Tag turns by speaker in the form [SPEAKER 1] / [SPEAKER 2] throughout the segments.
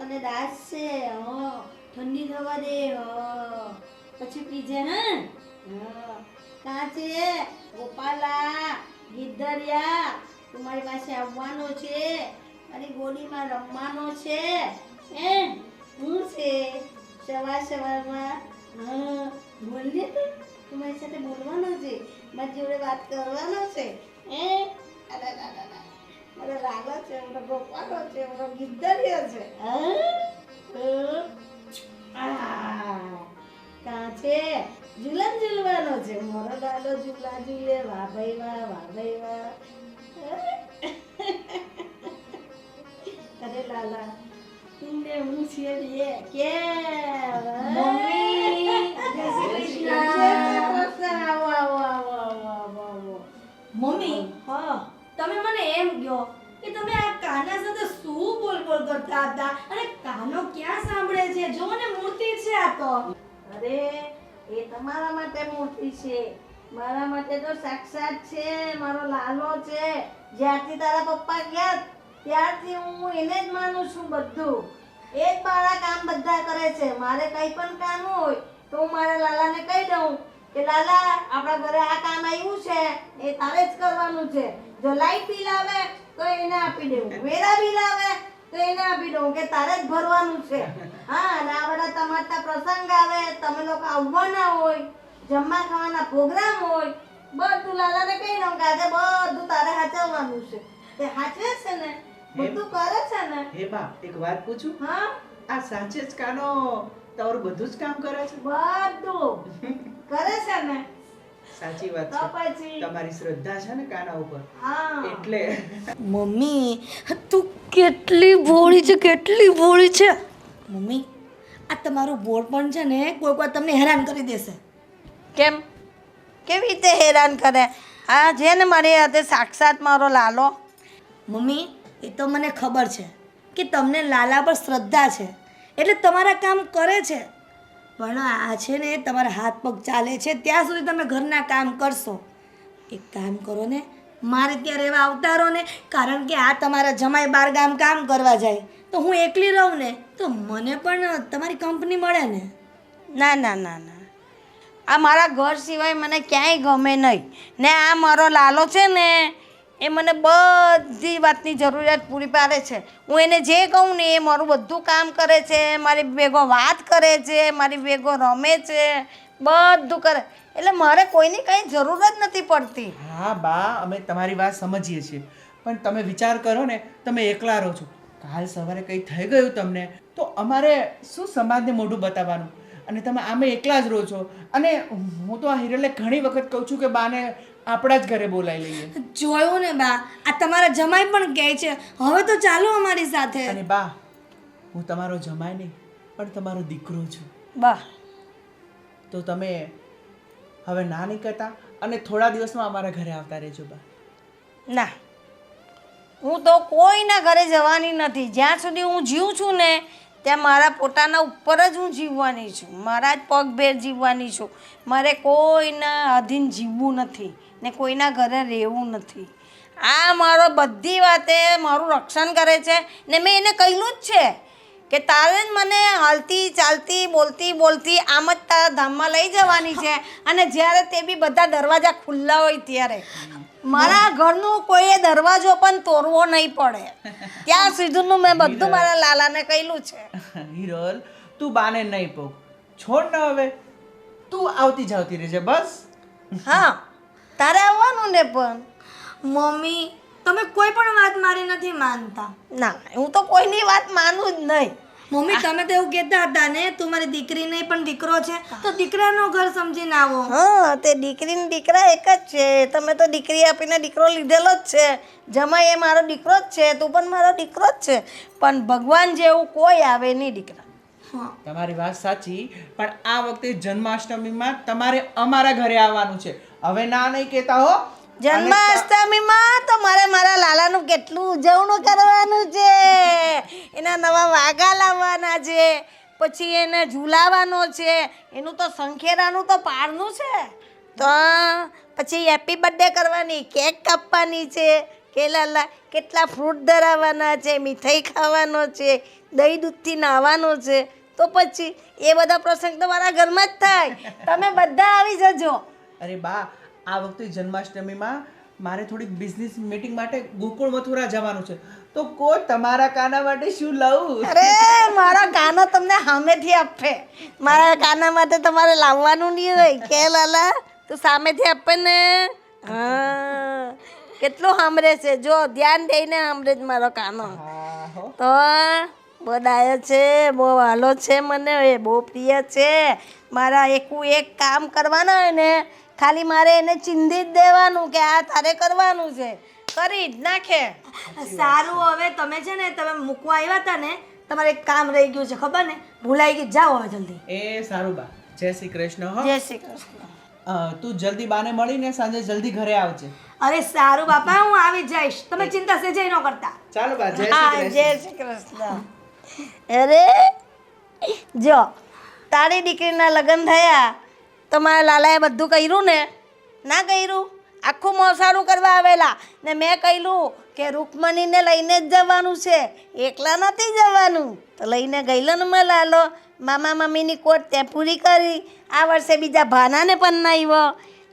[SPEAKER 1] મને દાસ છે. ઠંડી થવા દે. પછી પીજે. હા કાં છે ગોપાલા ગિદ્દરિયા? તું મારી પાસે આવવાનો છે, મારી ગોળીમાં રમવાનો છે. હું છે સવારમાં? હા બોલને. તું મારી સાથે બોલવાનો છે, મારી જોડે વાત કરવાનો છે. મારો લાલો છે, મારો ગોપાલો છે, મારો ગિદ્દરિયો છે. કાં છે ઝૂલા ઝૂલવાનો છે, મારો લાલો ઝૂલા ઝૂલે. વાહ ભાઈ વાહ, વાહ ભાઈ વાહ. અરે લાલા તુમને હું છે રે કે
[SPEAKER 2] મમ્મી જય શ્રી કૃષ્ણ. મમ્મી
[SPEAKER 1] હા
[SPEAKER 2] તમે મને એમ કહો કે તમે આ કાના સાથે શું બોલ કરતા હતા અને કાનો ક્યાં સાંભળે છે? જો ને મૂર્તિ છે આ તો.
[SPEAKER 1] અરે એ તમારા માટે મૂર્તિ છે, મારા માટે તો સાક્ષાત છે. મારો લાલો છે. જ્યારથી તારા પપ્પા ગયા ત્યારથી હું એને જ માનું છું. બધું એ જ મારા કામ બધા કરે છે. મારે કઈ પણ કામ હોય તો હું મારા લાલાને કહી દઉં કે લાલા આપણા ઘરે આ કામ આવ્યું છે, એ તારે જ કરવાનું છે. જો લાઈટ બિલ આવે તો એને આપી દેવું, વેરા બિલ આવે તો એને આપી દઉં કે તારે જ ભરવાનું છે. હા અને આ બધા તમારા પ્રસંગ આવે, તમે લોકો આવવાના હોય, જમવા ખાવાના પ્રોગ્રામ હોય, બધું લાલાને કહી દઉં કે આજે બધું તારે સાચવવાનું છે. તે સાચવે છે ને, બધું કરે છે ને.
[SPEAKER 3] હે બા, એક વાત પૂછું?
[SPEAKER 1] હા
[SPEAKER 3] આ સાચે જ કાનો તમારું બધું જ કામ કરે છે?
[SPEAKER 1] બધું કરે છે ને.
[SPEAKER 3] સાચી વાત
[SPEAKER 1] તો
[SPEAKER 3] છે.
[SPEAKER 1] પછી
[SPEAKER 3] તમારી શ્રદ્ધા છે ને કાના ઉપર,
[SPEAKER 1] હા
[SPEAKER 3] એટલે
[SPEAKER 2] મમ્મી તું કેટલી ભોળી છે, કેટલી ભોળી છે. મમ્મી આ તમારું બોર પણ છે ને કોઈ વાર તમને હેરાન કરી દેશે.
[SPEAKER 1] કેમ? કેવી રીતે હેરાન કરે? આ છે ને મારી હાથે સાક્ષાત મારો લાલો.
[SPEAKER 2] મમ્મી એ તો મને ખબર છે કે તમને લાલા પર શ્રદ્ધા છે એટલે તમારા કામ કરે છે, પણ આ છે ને તમારા હાથ પગ ચાલે છે ત્યાં સુધી તમે ઘરના કામ કરશો. એક કામ કરો ને, મારે ત્યાં રહેવા આવતા રહો ને, કારણ કે આ તમારા જમાઈ બાર ગામ કામ કરવા જાય તો હું એકલી રહું ને તો મને પણ તમારી કંપની મળે ને.
[SPEAKER 1] ના ના ના ના, આ મારા ઘર સિવાય મને ક્યાંય ગમે નહીં. ને આ મારો લાલો છે ને એ મને બધી વાતની જરૂરિયાત પૂરી પાડે છે. હું એને જે કહું ને એ મારું બધું કામ કરે છે, મારી ભેગો વાત કરે છે, મારી ભેગો રમે છે, બધું કરે. એટલે મારે કોઈની કંઈ જરૂર જ નથી પડતી.
[SPEAKER 3] હા બા, અમે તમારી વાત સમજીએ છીએ, પણ તમે વિચાર કરો ને, તમે એકલા રહો છો, કાલ સવારે કંઈ થઈ ગયું તમને તો અમારે શું સમાજને મોઢું બતાવવાનું? અને તમે આમે એકલા જ રહો છો. અને હું તો આ હિરલને ઘણી વખત કહું છું કે બાને આપણા જ ઘરે બોલાવી લઈએ.
[SPEAKER 2] જોયું ને બા, આ તમારા જમાઈ પણ કહે છે હવે તો ચાલો અમારી સાથે.
[SPEAKER 3] અને બા, હું તમારો જમાઈ નહીં પણ તમારો દીકરો છું.
[SPEAKER 1] બા
[SPEAKER 3] તો તમે હવે ના નહીં કરતા અને થોડા દિવસમાં અમારા ઘરે આવતા રહેજો બા.
[SPEAKER 1] ના, હું તો કોઈના ઘરે જવાની નથી. જ્યાં સુધી હું જીવું છું ને ત્યાં મારા પોતાના ઉપર જ હું જીવવાની છું, મારા જ પગભેર જીવવાની છું. મારે કોઈના અધીન જીવવું નથી ને કોઈના ઘરે રહેવું નથી. આ મારો બધી વાતે મારું રક્ષણ કરે છે ને મેં એને કહ્યું જ છે કે તારે જ મને હાલતી ચાલતી બોલતી બોલતી આમ જ તારા ધામમાં લઈ જવાની છે. અને જ્યારે તે બી બધા દરવાજા ખુલ્લા હોય ત્યારે મારા ઘરનું કોઈએ દરવાજો પણ તોડવો નહીં પડે ત્યાં સુધીનું મેં બધું મારા લાલાને કહ્યું છે.
[SPEAKER 3] હિરલ, તું બાને નહીં પોક, છોડ ને હવે, તું આવતી જાવતી રહેજે બસ.
[SPEAKER 1] હા તારે આવવાનું ને પણ.
[SPEAKER 2] મમ્મી તમે કોઈ પણ વાત મારી નથી માનતા.
[SPEAKER 1] ના, હું તો કોઈની વાત માનું જ નહીં.
[SPEAKER 2] મમ્મી તમે તો એવું કહેતા હતા ને તું મારી દીકરી નહીં પણ દીકરો છે, તો દીકરાનું ઘર સમજીને આવો.
[SPEAKER 1] હા, તે દીકરી ને દીકરા એક જ છે. તમે તો દીકરી આપીને દીકરો લીધેલો જ છે. જમાઈ એ મારો દીકરો જ છે, તું પણ મારો દીકરો જ છે. પણ ભગવાન જેવું કોઈ આવે નહીં દીકરા.
[SPEAKER 2] હા
[SPEAKER 3] તમારી વાત સાચી, પણ આ વખતે જન્માષ્ટમીમાં તમારે અમારા ઘરે આવવાનું છે. હવે ના નહીં કહેતા હો.
[SPEAKER 1] જન્માષ્ટમીમાં તો મારે મારા લાલાનું કેટલું ઉજવણું કરવાનું છે. એના નવા વાઘા લાવવાના છે, પછી એને ઝૂલાવાનો છે, એનું તો શંખેરાનું તો પારનું છે. તો પછી હેપી બર્થડે કરવાની, કેક કાપવાની છે, કે લાલા કેટલા ફ્રૂટ ધરાવવાના છે, મીઠાઈ ખાવાનો છે, દહીં દૂધથી નાહવાનો છે, તો પછી એ બધા પ્રસંગ તો મારા ઘરમાં જ થાય. તમે બધા આવી જજો.
[SPEAKER 3] અરે બા, આ વખતે જન્માષ્ટમીમાં મારે થોડીક બિઝનેસ મીટિંગ માટે ગોકુળ મથુરા જવાનું છે, તો કોઈ તમારા કાના માટે શું લાવું?
[SPEAKER 1] અરે મારા કાનો તમને સામેથી આપે, મારા કાના માટે તમારે લાવવાનું નહીં હોય. કે લાલા તું સામેથી આપે ને. હા, કેટલું સાંભળે છે, જો ધ્યાન દઈને સાંભળે જ મારો કાનો.
[SPEAKER 3] હા હો.
[SPEAKER 1] તો બહુ ડાયો છે, બહુ વાલો છે, મને એ બહુ પ્રિય છે. મારા એક કામ કરવાના હોય ને ખાલી મારે એને ચિંધી જ દેવાનું કે આ તારે કરવાનું છે, કરી જ નાખે.
[SPEAKER 2] સારું, હવે તમે છે ને તમે મૂકવા આવ્યા હતા ને, તમારે એક કામ રહી ગયું છે ખબર ને, ભૂલાઈ ગઈ, જાઓ હવે જલ્દી.
[SPEAKER 3] એ સારું બા, જય શ્રી કૃષ્ણ હો.
[SPEAKER 1] જય શ્રી કૃષ્ણ.
[SPEAKER 3] તું જલ્દી બાને મળીને સાંજે જલ્દી ઘરે આવજે.
[SPEAKER 2] અરે સારું બાપા, હું આવી જઈશ, તમે ચિંતા સેજે ન કરતા.
[SPEAKER 3] ચાલો બા, જય
[SPEAKER 1] હા,
[SPEAKER 3] શ્રી
[SPEAKER 1] જય
[SPEAKER 3] કૃષ્ણ.
[SPEAKER 1] શ્રી કૃષ્ણ. અરે જો તારી દીકરીના લગ્ન થયા તો મારા લાલાએ બધું કર્યું ને? ના કર્યું? આખું મોસાળું કરવા આવેલા ને મેં કહ્યું કે રૂકમણીને લઈને જ જવાનું છે, એકલા નથી જવાનું. તો લઈને ગયેલો ને મેં લાલો, મામા મમ્મીની કોટ ત્યાં પૂરી કરી. આ વર્ષે બીજા ભાનાને પણ નાખ્યો,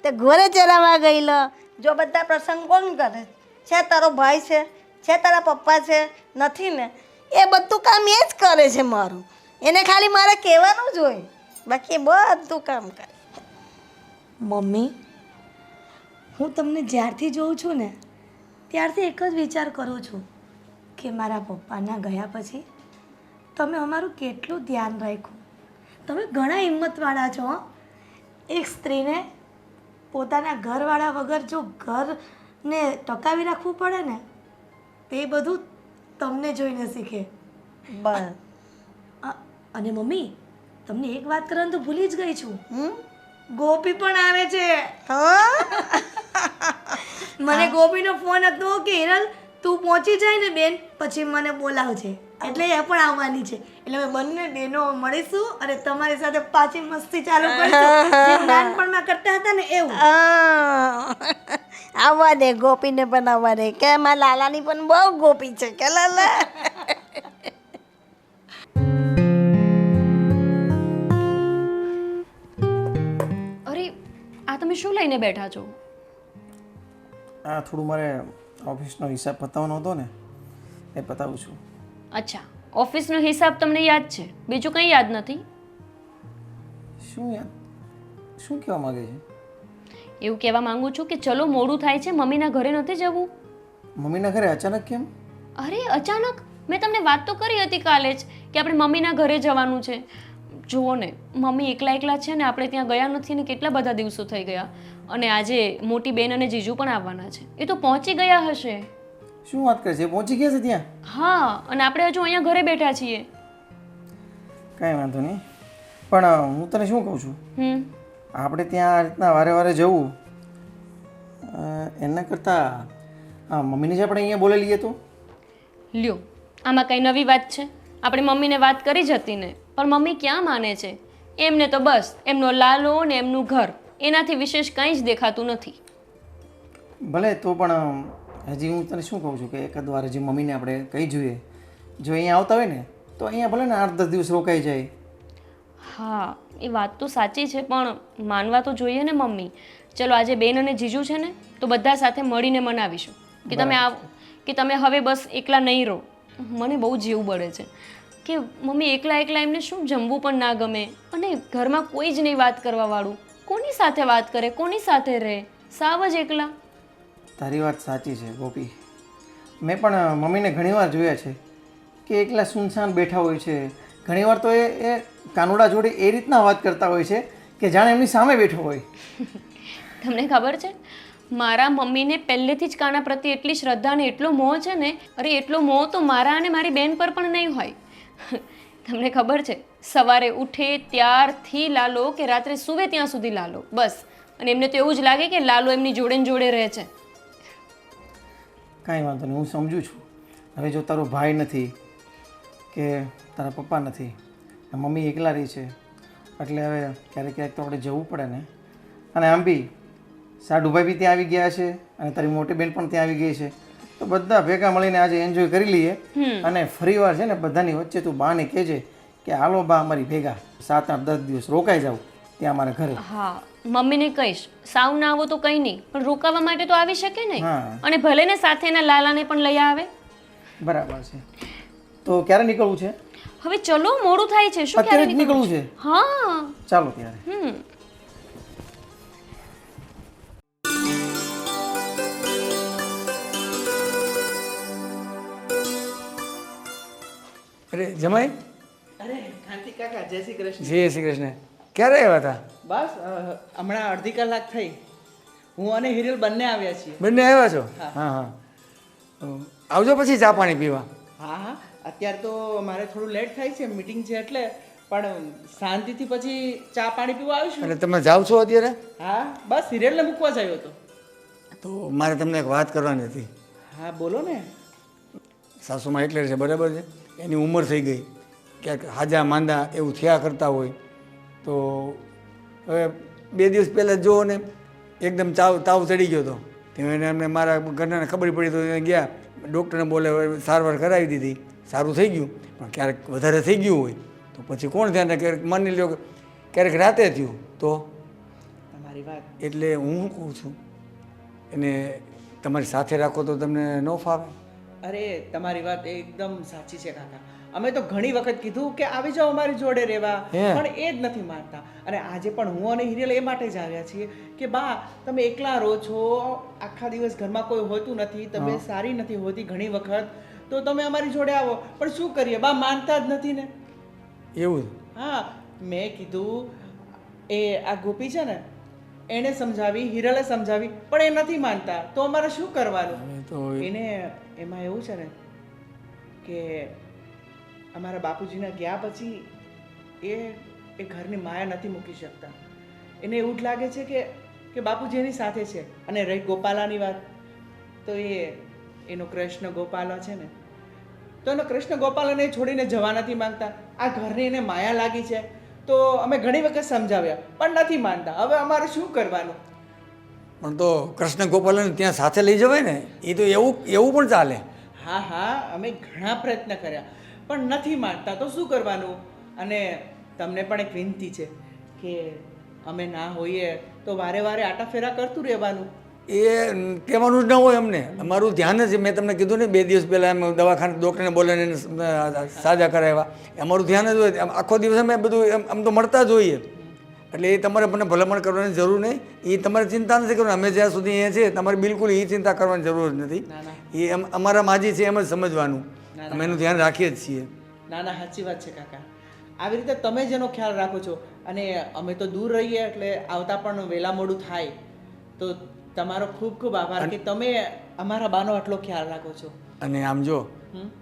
[SPEAKER 1] તે ઘોડે ચરાવવા ગયેલો. જો બધા પ્રસંગ કોણ કરે છે? તારો ભાઈ છે તારા પપ્પા છે? નથી ને. એ બધું કામ એ જ કરે છે મારું, એને ખાલી મારે કહેવાનું જ હોય, બાકી બધું કામ કરે.
[SPEAKER 2] મમ્મી, હું તમને જ્યારથી જોઉં છું ને ત્યારથી એક જ વિચાર કરું છું કે મારા પપ્પાના ગયા પછી તમે અમારું કેટલું ધ્યાન રાખ્યું. તમે ઘણા હિંમતવાળા છો હો. એક સ્ત્રીને પોતાના ઘરવાળા વગર જો ઘરને ટકાવી રાખવું પડે ને, તે બધું તમને જોઈને શીખે.
[SPEAKER 1] બસ.
[SPEAKER 2] અને મમ્મી, તમને એક વાત કરવાનું તો ભૂલી જ ગઈ છું, ગોપી પણ આવે છે. મને ગોપીનો ફોન હતો કે હિરલ તું પહોંચી જાય ને બેન પછી મને બોલાવજે, એટલે એ પણ આવવાની છે. એટલે અમે બંને બહેનો મળીશું અને તમારી સાથે પાછી મસ્તી ચાલુ કરીશું, જેમ નાનપણમાં કરતા હતા ને એવું.
[SPEAKER 1] આવવા દે, ગોપીને પણ આવવા દે, કે મારા લાલાની પણ બહુ ગોપી છે કે લાલા.
[SPEAKER 4] અરે આ તમે શું લઈને બેઠા છો?
[SPEAKER 5] આ થોડું મારે ઓફિસનો હિસાબ પતાવવાનો હતો ને, એ પતાવું છું.
[SPEAKER 4] અચ્છા, ઓફિસનો હિસાબ તમને યાદ છે, બીજું કંઈ યાદ નથી?
[SPEAKER 5] શું યાર, શું કહેવા માગે છે?
[SPEAKER 4] એવું કહેવા માંગુ છું કે ચલો મોડું થાય છે, મમ્મીના ઘરે નથી જવું?
[SPEAKER 5] મમ્મીના ઘરે અચાનક કેમ?
[SPEAKER 4] અરે અચાનક, મેં તમને વાત તો કરી હતી કાલે જ કે આપણે મમ્મીના ઘરે જવાનું છે. જુઓ ને, મમ્મી એકલા છે ને, આપણે ત્યાં ગયા નથી ને કેટલા બધા દિવસો થઈ ગયા, અને આજે મોટી બેન અને જીજુ પણ આવવાના છે, એ તો પહોંચી ગયા હશે.
[SPEAKER 5] શું વાત કરે છે? પહોંચી ગયા છે ત્યાં?
[SPEAKER 4] હા, અને આપણે હજુ અહીંયા ઘરે બેઠા છીએ.
[SPEAKER 5] કાંઈ વાંધો નહીં, પણ હું તને શું કહું છું, આપણે ત્યાં આ રીતના વારે વારે જવું એના કરતાં મમ્મીને જ આપણે અહીંયા બોલે લઈએ તો?
[SPEAKER 4] લ્યો, આમાં કંઈ નવી વાત છે? આપણે મમ્મીને વાત કરી જ હતી ને, પણ મમ્મી ક્યાં માને છે? એમને તો બસ એમનો લાલો ને એમનું ઘર, એનાથી વિશેષ કંઈ જ દેખાતું નથી.
[SPEAKER 5] ભલે તો પણ હજી હું તને શું કહું છું કે એકાદ વાર હજી મમ્મીને આપણે કહી જોઈએ, જો અહીંયા આવતા હોય ને તો અહીંયા ભલે ને 8-10 દિવસ રોકાઈ જાય.
[SPEAKER 4] હા, એ વાત તો સાચી છે, પણ માનવા તો જોઈએ ને મમ્મી. ચલો આજે બેન અને જીજુ છે ને, તો બધા સાથે મળીને મનાવીશું કે તમે આવ, કે તમે હવે બસ એકલા નહીં રહો. મને બહુ જીવ બળે છે કે મમ્મી એકલા એમને શું જમવું પણ ના ગમે, અને ઘરમાં કોઈ જ નહીં વાત કરવાવાળું. કોની સાથે વાત કરે, કોની સાથે રહે, સાવ જ એકલા.
[SPEAKER 5] તારી વાત સાચી છે ગોપી, મેં પણ મમ્મીને ઘણીવાર જોયા છે કે એકલા સુનસાન બેઠા હોય છે. ઘણીવાર તો એ કાનુડા જોડે એ રીતના વાત કરતા હોય છે કે જાણે એમની સામે બેઠો હોય.
[SPEAKER 4] તમને ખબર છે, મારા મમ્મીને પહેલેથી જ કાના પ્રત્યે એટલી શ્રદ્ધા અને એટલો મોહ છે ને, અરે એટલો મોહ તો મારા અને મારી બેન પર પણ નહીં હોય. તમને ખબર છે, સવારે ઉઠે ત્યારથી લાલો કે રાત્રે સૂવે ત્યાં સુધી લાલો, બસ. અને એમને તો એવું જ લાગે કે લાલો એમની જોડે ને જોડે રહે છે.
[SPEAKER 5] કાંઈ વાંધો નહીં, હું સમજુ છું. હવે જો તારો ભાઈ નથી કે તારા પપ્પા નથી, મમ્મી એકલા રહી છે, એટલે હવે ક્યારેક ક્યારેક તો આપણે જવું પડે ને. અને આમ બી સાડુભાઈ બી ત્યાં આવી ગયા છે અને તારી મોટી બેન પણ ત્યાં આવી ગઈ છે, તો બધા ભેગા મળીને આજે એન્જોય કરી લઈએ અને ફરીવાર છે ને બધાની વચ્ચે તું બાને કહેજે કે હાલો બા અમારી ભેગા 7-8-10 દિવસ રોકાઈ જાવ ત્યાં અમારા ઘરે.
[SPEAKER 4] હા મમ્મીને કહીશ સાવ ના આવો તો કંઈ નહીં પણ રોકાવા માટે તો આવી શકે નહીં
[SPEAKER 5] હા.
[SPEAKER 4] અને ભલે ને સાથે એના લાલાને પણ લઈ આવે.
[SPEAKER 5] બરાબર છે. તો ક્યારે નીકળવું છે?
[SPEAKER 4] હવે ચલો મોડું થાય છે શું
[SPEAKER 5] અત્યારે
[SPEAKER 4] ક્યારે
[SPEAKER 5] જ નીકળવું છે?
[SPEAKER 4] હા
[SPEAKER 5] ચાલો ત્યારે.
[SPEAKER 6] અરે જમાઈ
[SPEAKER 3] અરે કાંતિ કાકા જય શ્રી કૃષ્ણ.
[SPEAKER 6] જય શ્રી કૃષ્ણ. ક્યારે આવ્યા હતા?
[SPEAKER 3] બસ હમણાં અડધી કલાક થઈ. હું અને હિરલ બંને આવ્યા છીએ.
[SPEAKER 6] બંને આવ્યા છો? હા હા આવજો પછી ચા પાણી પીવા.
[SPEAKER 3] હા હા અત્યારે તો મારે થોડું લેટ થાય છે મીટિંગ છે એટલે, પણ શાંતિથી પછી ચા પાણી પીવા આવીશું.
[SPEAKER 6] એટલે તમે જાઓ છો અત્યારે?
[SPEAKER 3] હા બસ હિરલને મૂકવા જ આવ્યો હતો.
[SPEAKER 6] તો મારે તમને એક વાત કરવાની હતી.
[SPEAKER 3] હા બોલો ને.
[SPEAKER 6] સાસુમાં એટલે છે બરાબર છે, એની ઉંમર થઈ ગઈ, ક્યાંક હાજા માંદા એવું થયા કરતા હોય તો હવે 2 દિવસ પહેલાં જુઓ ને એકદમ તાવ ચડી ગયો હતો. એને એમને મારા ઘરનાને ખબર પડી તો એને ગયા ડૉક્ટરને બોલે સારવાર કરાવી દીધી, સારું થઈ ગયું. પણ ક્યારેક વધારે થઈ ગયું હોય તો પછી કોણ ધ્યાન રાખે? માની લો કે ક્યારેક રાતે થયું તો
[SPEAKER 3] તમારી વાત.
[SPEAKER 6] એટલે હું શું કહું છું એને તમારી સાથે રાખો તો તમને ન ફાવે?
[SPEAKER 3] અરે તમારી વાત એકદમ સાચી છે કાકા. અમે તો ઘણી વખત કીધું કે આવી જાઓ અમારી જોડે રહેવા, પણ એ જ નથી માનતા. અને આજે પણ હું અને હિરલ એ માટે જ આવ્યા છીએ કે બા તમે એકલા રહો છો, આખા દિવસ ઘરમાં કોઈ હોતું નથી, તબિયત સારી નથી હોતી ઘણી વખત, તો તમે અમારી જોડે આવો. પણ શું કરીએ બા, માનતા જ નથી ને.
[SPEAKER 6] એવું?
[SPEAKER 3] હા મેં કીધું એ આ ગોપી છે ને એણે સમજાવી, હિરલે સમજાવી, પણ એ નથી માનતા, તો અમારે શું કરવાનું?
[SPEAKER 6] તો
[SPEAKER 3] એને એમાં એવું છે ને કે અમારા બાપુજીના ગયા પછી એ ઘરની માયા નથી મૂકી શકતા. એને એવું જ લાગે છે કે બાપુજી એની સાથે છે. અને રહી ગોપાલાની વાત, તો એનો કૃષ્ણ ગોપાલો છે ને, તો એનો કૃષ્ણ ગોપાલાને છોડીને જવા નથી માંગતા. આ ઘરની એને માયા લાગી છે, તો અમે ઘણી વખત સમજાવ્યા પણ નથી માનતા. હવે અમારે શું કરવાનું?
[SPEAKER 6] પણ તો કૃષ્ણ ગોપાલને ત્યાં સાથે લઈ જવાય ને, એ તો એવું પણ ચાલે.
[SPEAKER 3] હા હા અમે ઘણા પ્રયત્ન કર્યા પણ નથી માનતા, તો શું કરવાનું? અને તમને પણ એક વિનંતી છે કે અમે ના હોઈએ તો વારે વારે આટા ફેરા કરતું રહેવાનું.
[SPEAKER 6] એ કહેવાનું જ ન હોય અમને. અમારું ધ્યાન જ, મેં તમને કીધું ને 2 દિવસ પહેલાં અમે દવાખાને ડૉક્ટરને બોલાવીને સાજા કરાવ્યા, અમારું ધ્યાન જ હોય. આખો દિવસ અમે બધું આમ તો મળતા જ હોઈએ. એટલે એ તમારે મને ભલામણ કરવાની જરૂર નહીં, એ તમારે ચિંતા નથી કરવાની. અમે જ્યાં સુધી અહીંયા છે તમારે બિલકુલ એ ચિંતા કરવાની જરૂર જ નથી. એ અમારા માજી છે એમ જ સમજવાનું. અમે એનું ધ્યાન રાખીએ જ છીએ.
[SPEAKER 3] ના ના સાચી વાત છે કાકા. આવી રીતે તમે જેનો ખ્યાલ રાખો છો, અને અમે તો દૂર રહીએ એટલે આવતા પણ વહેલા મોડું થાય, તો તમારો ખૂબ ખૂબ આભાર કે તમે અમારા બાનો આટલો ખ્યાલ રાખો છો.
[SPEAKER 6] અને આમ જો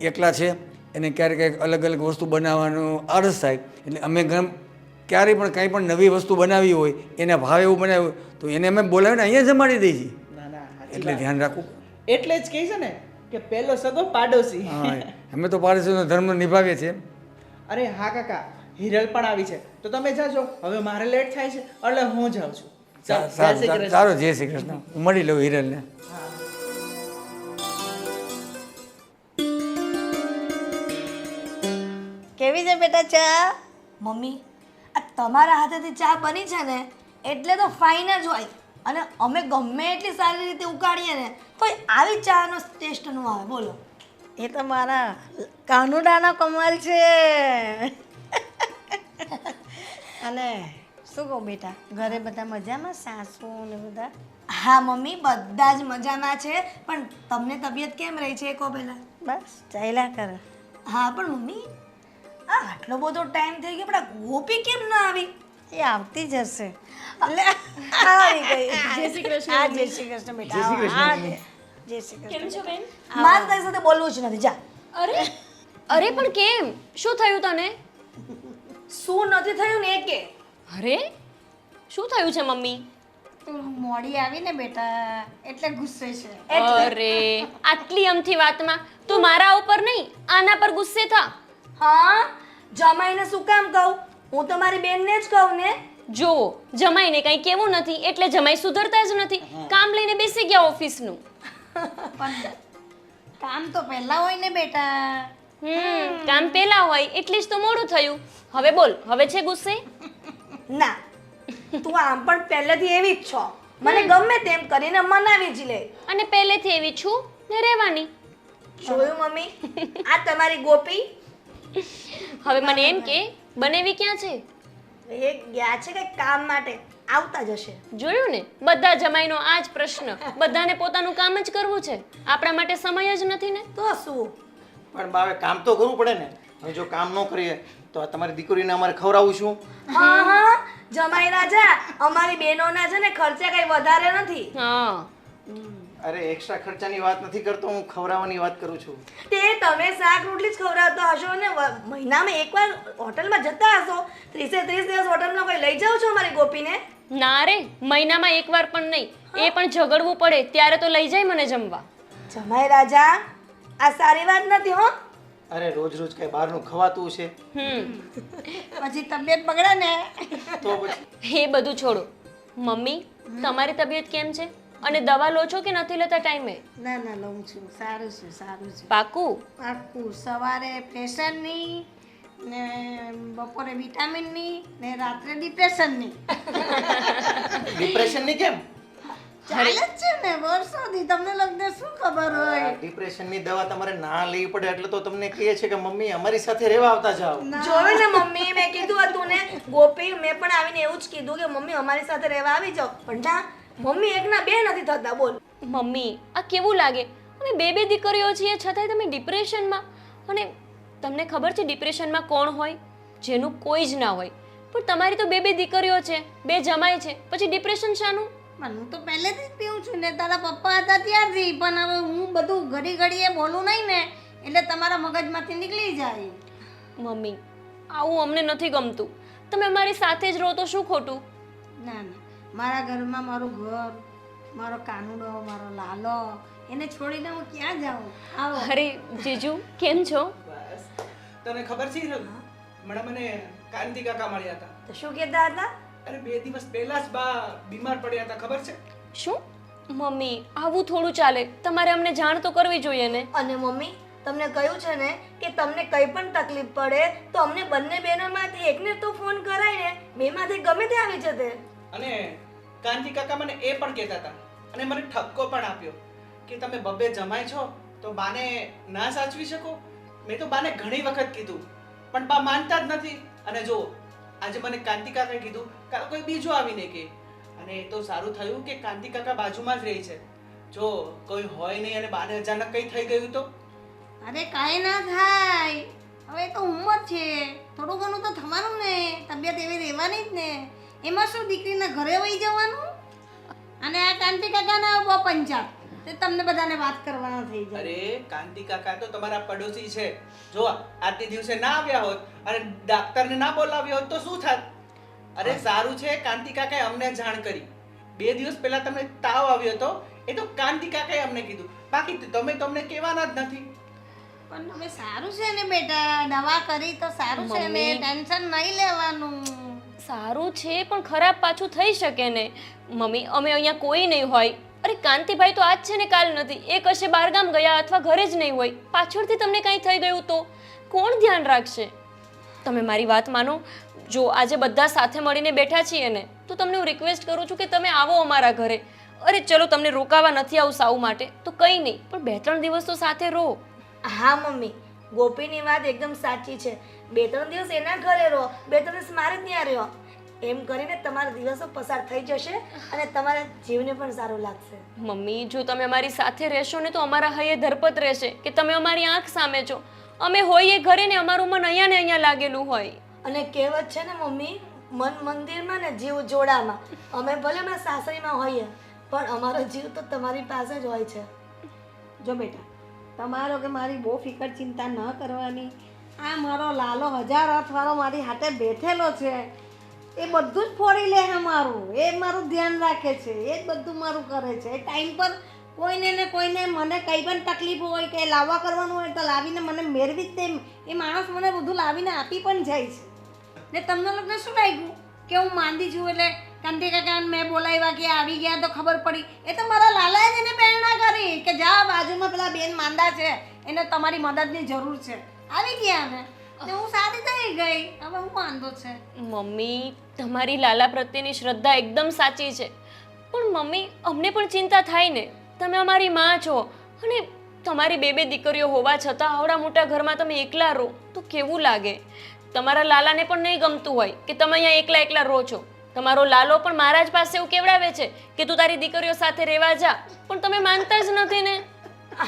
[SPEAKER 6] એકલા છે એને ક્યારેક કંઈક અલગ અલગ વસ્તુ બનાવવાનું આળસ થાય, એટલે અમે ક્યારેય પણ કંઈ પણ નવી વસ્તુ બનાવી હોય એને ભાવે એવું બનાવ્યું હોય તો એને અમે બોલાવીને અહીંયા જમાડી દઈએ છીએ.
[SPEAKER 3] ના ના સાચી
[SPEAKER 6] એટલે
[SPEAKER 3] વાત.
[SPEAKER 6] ધ્યાન રાખવું.
[SPEAKER 3] એટલે જ કહે છે ને કે પહેલો સગો પાડોશી.
[SPEAKER 6] હા, અમે તો પાડોશીનો ધર્મ નિભાવીએ છીએ.
[SPEAKER 3] અરે હા કાકા, હિરલ પણ આવી છે, તો તમે જાજો. હવે મારે લેટ થાય છે એટલે હું જાઉં છું. ચાલો, જય શ્રી કૃષ્ણ.
[SPEAKER 6] સારું, જય શ્રી કૃષ્ણ. હું મળી લઉં હિરલને.
[SPEAKER 1] કેવી છે બેટા ચા?
[SPEAKER 2] મમ્મી આ તમારા હાથેથી ચા બની છે ને એટલે તો ફાઇન જ હોય. અને અમે ગમે એટલી સારી રીતે ઉકાળીએ ને તો આવી ચાનો ટેસ્ટ ન આવે. બોલો.
[SPEAKER 1] એ તો મારા કાનુડાનો કમાલ છે. અને શું કહું બેટા, ઘરે બધા મજામાં? સાસુ ને બધા?
[SPEAKER 2] હા મમ્મી બધા જ મજામાં છે. પણ તમને તબિયત કેમ રહી છે એ કહો પહેલાં.
[SPEAKER 1] બસ ચાલ્યા કરે.
[SPEAKER 2] હા પણ મમ્મી આ આટલો બધો ટાઈમ થઈ ગયો પણ આ ગોપી કેમ ન આવી?
[SPEAKER 1] એ આવતી જ હશે. એટલે આવી ગઈ.
[SPEAKER 4] જય શ્રી કૃષ્ણ.
[SPEAKER 1] હા જય શ્રી કૃષ્ણ બેટા. હા, જય શ્રી કૃષ્ણ.
[SPEAKER 4] કેમ છો બેન?
[SPEAKER 2] મારે તારી સાથે બોલવું જ નથી. જા.
[SPEAKER 4] અરે પણ કેમ? શું થયું તને?
[SPEAKER 2] શું નથી થયું ને એ કે.
[SPEAKER 4] અરે શું થયું છે મમ્મી?
[SPEAKER 1] તું મોડી આવી ને બેટા એટલે ગુસ્સે છે.
[SPEAKER 4] અરે આટલી અમથી વાતમાં તું મારા ઉપર નહીં આના પર ગુસ્સે થા.
[SPEAKER 2] હા જમાઈને શું કામ કહું? હું તો મારી બેનને જ કહું ને.
[SPEAKER 4] જો જમાઈને કંઈ કેવું નથી એટલે જમાઈ સુધરતા જ નથી. કામ લઈને બેસી ગયા ઓફિસનું.
[SPEAKER 2] પણ કામ તો પહેલા હોય ને બેટા.
[SPEAKER 4] કામ પેલા હોય એટલે જ તો મોડું થયું. હવે બોલ, હવે છે ગુસ્સે?
[SPEAKER 2] ના, તું આમ પણ પહેલેથી એવી જ છો. મને ગમે તેમ કરીને મનાવી જ લે.
[SPEAKER 4] અને પહેલેથી એવી છું ને રહેવાની.
[SPEAKER 2] જોયું મમ્મી, આ તમારી ગોપી
[SPEAKER 4] હવે મને એમ કે બનેવી ક્યાં છે?
[SPEAKER 2] એ ગયા છે કે કામ માટે, આવતા જશે.
[SPEAKER 4] જોયું ને, બધા જમાઈનો આ જ પ્રશ્ન. બધાને પોતાનું કામ જ કરવું છે, આપણા માટે સમય જ નથી ને.
[SPEAKER 2] તો શું?
[SPEAKER 5] પણ બા હવે કામ તો કરવું પડે ને. હવે જો કામ ન કરીએ તો આ તમારી દીકરીને અમારે ખવડાવવું શું?
[SPEAKER 2] હા હા, જમાઈ રાજા, અમારી બહેનોના છે ને ખર્ચા કઈ વધારે નથી.
[SPEAKER 4] હા,
[SPEAKER 5] અરે એક્સ્ટ્રા ખર્ચાની વાત નથી કરતો, હું ખવડાવવાની વાત કરું છું.
[SPEAKER 2] તે તમે શાક રોટલી જ ખવડાવતા હશો ને, મહિનામાં એકવાર હોટલમાં જતા હશો. 30 દિવસ હોટલમાં કોઈ લઈ જાવ છો અમારી ગોપીને?
[SPEAKER 4] ના રે, મહિનામાં એકવાર પણ નહીં, એ પણ ઝઘડવું પડે ત્યારે તો લઈ જાય મને જમવા.
[SPEAKER 2] જમાઈ રાજા, આ સારી વાત નથી હો.
[SPEAKER 5] અરે રોજ રોજ કઈ બહારનું ખવાતું છે
[SPEAKER 2] પછી તબિયત બગડે ને.
[SPEAKER 5] તો પછી
[SPEAKER 4] એ બધું છોડો. મમ્મી, તમારી તબિયત કેમ છે? અને દવા લો છો કે નથી લેતા ટાઈમે?
[SPEAKER 1] ના ના લઉં છું, સારું છે સારું છે.
[SPEAKER 4] પાકું?
[SPEAKER 1] પાક્કું. સવારે પ્રેશરની ને બપોરે વિટામિનની ને રાત્રે ડિપ્રેશનની.
[SPEAKER 5] ડિપ્રેશનની કેમ?
[SPEAKER 1] ચાલે જ છે ને વર્ષોથી, તમને લોકોને શું ખબર હોય.
[SPEAKER 5] ડિપ્રેશનની દવા તમારે ના લેવી પડે એટલે તો તમને કહે છે કે મમ્મી અમારી સાથે રહેવા આવતા જાઓ.
[SPEAKER 2] જોયું ને મમ્મી, મેં કીધું હતું ને ગોપી, મેં પણ આવીને એવું જ કીધું કે મમ્મી અમારી સાથે રહેવા આવી જાઓ. પણ ના, મમ્મી એકના બે નથી થતા. બોલ
[SPEAKER 4] મમ્મી, આ કેવું લાગે? અમે બે દીકરીઓ છીએ છતાંય તમે ડિપ્રેશનમાં. અને તમને ખબર છે ડિપ્રેશનમાં કોણ હોય? જેનું કોઈ જ ના હોય. પણ તમારી તો બે દીકરીઓ છે, બે જમાઈ છે, પછી ડિપ્રેશન શાનું?
[SPEAKER 1] પણ હું તો પહેલેથી જ પીવું છું ને, તારા પપ્પા હતા ત્યારથી. પણ હવે હું બધું ઘડી ઘડીએ બોલું નહીં ને એટલે તમારા મગજમાંથી નીકળી જાય.
[SPEAKER 4] મમ્મી, આવું અમને નથી ગમતું. તમે અમારી સાથે જ રહો તો શું ખોટું?
[SPEAKER 1] ના ના, મારા ઘરમાં મારું ઘર, મારો કાનુડો, મારો લાલો, એને છોડીને હું ક્યાં જાઉં? આવો.
[SPEAKER 4] અરે જીજુ, કેમ છો?
[SPEAKER 3] બસ તને ખબર છે હમણાં મને કાંતિ કાકા મળ્યા હતા.
[SPEAKER 2] તો શું કહેતા હતા?
[SPEAKER 3] અરે 2 દિવસ પહેલા જ બા બીમાર પડ્યા હતા, ખબર છે?
[SPEAKER 4] શું? મમ્મી, આવું થોડું ચાલે. તમારે અમને જાણ તો કરવી જોઈએ ને.
[SPEAKER 2] અને મમ્મી, તમને કહ્યું છે ને કે તમને કંઈ પણ તકલીફ પડે તો અમને બંને બહેનોમાંથી એકને તો ફોન કરાય ને, બેમાંથી ગમે તે આવી જતે.
[SPEAKER 3] અને કાંતિ કાકા મને એ પણ કહેતા હતા અને મને ઠપકો પણ આપ્યો કે તમે બબ્બે જમાય છો તો બાને ના સાચવી શકો. મેં તો બાને ઘણી વખત કીધું પણ બા માનતા જ નથી. અને જો આજે મને કાંતિ કાકાએ કીધું કાલ કોઈ બીજો આવીને કે, અને એ તો સારું થયું કે કાંતિ કાકા બાજુમાં જ રહી છે. જો કોઈ હોય નહીં અને બાને અચાનક કંઈ થઈ ગયું તો?
[SPEAKER 1] અરે કાંઈ ના થાય, હવે તો ઉંમર છે, થોડું ઘણું તો થવાનું ને. તબિયત એવી રહેવાની જ ને. એમાં શું દીકરીના ઘરે વહી જવાનું? અને આ કાંતિ કાકાના બહુ પંચાયત, તે તમને બધાને વાત કરવાના થઈ જાય.
[SPEAKER 3] અરે કાંતિ કાકા તો તમારા પડોશી છે. જો આજથી દિવસે ના આવ્યા હોત અને ડાક્ટરને ના બોલાવ્યો હોત તો શું થાત? અરે સારું છે કાંતિ કાકાએ અમને જાણ કરી. 2 દિવસ પહેલા તમને તાવ આવ્યો હતો, એ તો કાંતિ કાકાએ અમને કીધું. બાકી તમને કહેવાના જ નથી.
[SPEAKER 1] પણ હવે સારું છે ને બેટા, દવા કરી તો સારું છે ને,
[SPEAKER 4] મમ્મી.
[SPEAKER 1] ટેન્શન નહીં લેવાનું.
[SPEAKER 4] સારું છે પણ ખરાબ પાછું થઈ શકે ને. મમ્મી, અમે અહીંયા કોઈ નહીં હોય. અરે કાંતિભાઈ તો આજ છે ને કાલ નથી. એ કશે બહારગામ ગયા અથવા ઘરે જ નહીં હોય. પાછળથી તમને કંઈ થઈ ગયું તો કોણ ધ્યાન રાખશે? તમે મારી વાત માનો. જો આજે બધા સાથે મળીને બેઠા છીએ ને, તો તમને હું રિક્વેસ્ટ કરું છું કે તમે આવો અમારા ઘરે. અરે ચલો, તમને રોકાવા નથી આવું સાવ માટે તો કંઈ નહીં, પણ 2-3 દિવસ તો સાથે રહો.
[SPEAKER 2] હા મમ્મી, ગોપીની વાત એકદમ સાચી છે. 2-3 દિવસ એના ઘરે રહો, 2-3 દિવસ મારે ત્યાં રહ્યો. એમ કરીને તમારા દિવસો પસાર થઈ જશે અને તમારા જીવને પણ સારું લાગશે.
[SPEAKER 4] મમ્મી, જો તમે અમારી સાથે રહેશો ને તો અમારા હૈયે ધરપત રહેશે કે તમે અમારી આંખ સામે છો. અમે હોઈએ ઘરે ને અમારું મન અહીંયા ને અહીંયા લાગેલું હોય.
[SPEAKER 2] અને કહેવત છે ને મમ્મી, મન મંદિરમાં ને જીવ જોડામાં. અમે ભલે અમે સાસરીમાં હોઈએ પણ અમારો જીવ તો તમારી પાસે જ હોય છે.
[SPEAKER 1] જો બેટા, તમારો કે મારી બહુ ફિકર ચિંતા ન કરવાની. આ મારો લાલો 1000 હાથવાળો મારી હાથે બેઠેલો છે, એ બધું જ ફોડી લે છે મારું. એ મારું ધ્યાન રાખે છે, એ જ બધું મારું કરે છે. એ ટાઈમ પર કોઈને ને કોઈને મને કંઈ પણ તકલીફ હોય કે લાવવા કરવાનું હોય તો લાવીને મને મેળવી જ દે. એ માણસ મને બધું લાવીને આપી પણ જાય છે. ને તમને લોકોને શું લાગ્યું કે હું માંદી છું એટલે કાંતિ કાકા મેં બોલાવ્યા કે આવી ગયા તો ખબર પડી? એ તો મારા લાલાએ જ એને પ્રેરણા કરી કે જા બાજુમાં પેલા બેન માંદા છે એને તમારી મદદની જરૂર છે આવી ગયા ને તો હું સારી થઈ ગઈ હવે હું વાંધો છે
[SPEAKER 4] મમ્મી તમારી લાલા પ્રત્યેની શ્રદ્ધા એકદમ સાચી છે પણ મમ્મી અમને પણ ચિંતા થાય ને તમે અમારી માં છો અને તમારી બે દીકરીઓ હોવા છતાં આવડા મોટા ઘરમાં તમે એકલા રહો તો કેવું લાગે તમારા લાલાને પણ નહીં ગમતું હોય કે તમે અહીંયા એકલા એકલા રહો છો તમારો લાલો પણ મારા જ પાસે એવું કેવડાવે છે કે તું તારી દીકરીઓ સાથે રહેવા જા પણ તમે માનતા જ નથી ને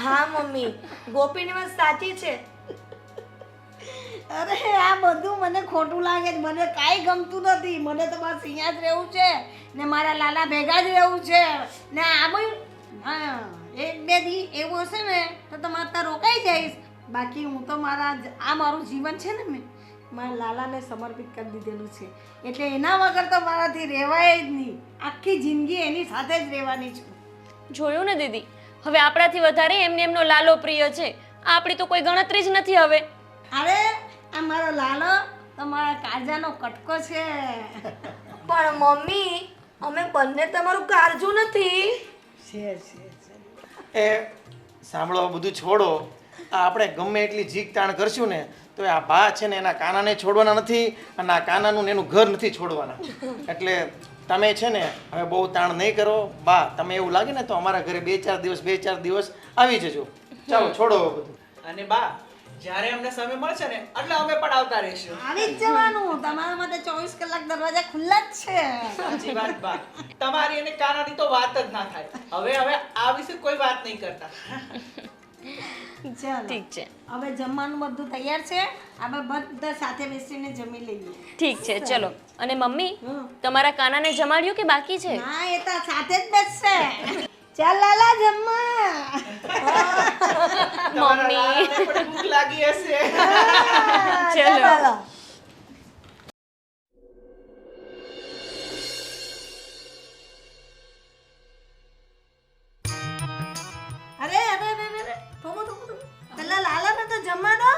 [SPEAKER 2] હા મમ્મી ગોપીની વાત સાચી છે.
[SPEAKER 1] અરે આ બધું મને ખોટું લાગે છે મને કાંઈ ગમતું નથી મને તો બસ અહીંયા જ રહેવું છે ને મારા લાલા ભેગા જ રહેવું છે ને આ બધું હા 1-2 દી એવું હશે ને તો તમારે ત્યાં રોકાઈ જઈશ બાકી હું તો આ મારું જીવન છે ને મેં મારા લાલાને સમર્પિત કરી દીધેલું છે એટલે એના વગર તો મારાથી રહેવાય જ નહીં આખી જિંદગી એની સાથે જ રહેવાની છું
[SPEAKER 4] જોયું ને દીદી હવે આપણાથી વધારે એમને એમનો લાલો પ્રિય છે આપણી તો કોઈ ગણતરી જ નથી હવે
[SPEAKER 1] અરે આ મારો લાલો તમારા કાળજાનો કટકો છે
[SPEAKER 2] પણ મમ્મી અમે બંને તમારું કાળજું નથી.
[SPEAKER 5] એ સાંભળો બધું છોડો આ આપણે ગમે એટલી જીક તાણ કરશું ને તો આ બા છે ને એના કાનાને છોડવાના નથી અને આ કાનાનું ને એનું ઘર નથી છોડવાના એટલે તમે છે ને હવે બહુ તાણ નહીં કરો બા તમે એવું લાગે ને તો અમારા ઘરે 2-4 દિવસ આવી જજો ચાલો છોડો બધું.
[SPEAKER 3] અને બા જ્યારે અમને સમય મળશે ને એટલે અમે પણ આવતા રહીશું.
[SPEAKER 1] આવી જ જવાનું તમારા માટે 24 કલાક દરવાજા ખુલ્લા જ છે
[SPEAKER 3] સાચી વાત બા તમારી અને કાનાની તો વાત જ ના થાય હવે આ વિશે કોઈ વાત નહીં કરતા.
[SPEAKER 1] ચાલો
[SPEAKER 4] ઠીક છે
[SPEAKER 1] હવે જમવાનું બધું તૈયાર છે આપણે બધા સાથે બેસીને જમી લઈએ
[SPEAKER 4] ઠીક છે ચલો અને મમ્મી તમારા કાનાને જમાડ્યું કે બાકી છે
[SPEAKER 1] હા એ તો સાથે જ બેસશે ચાલ લાલા જમવા
[SPEAKER 3] તમારા લાલાને પણ ભૂખ લાગી હશે.
[SPEAKER 4] ચલો
[SPEAKER 1] અરે થોડું પેલા લાલાને તો જમવા દો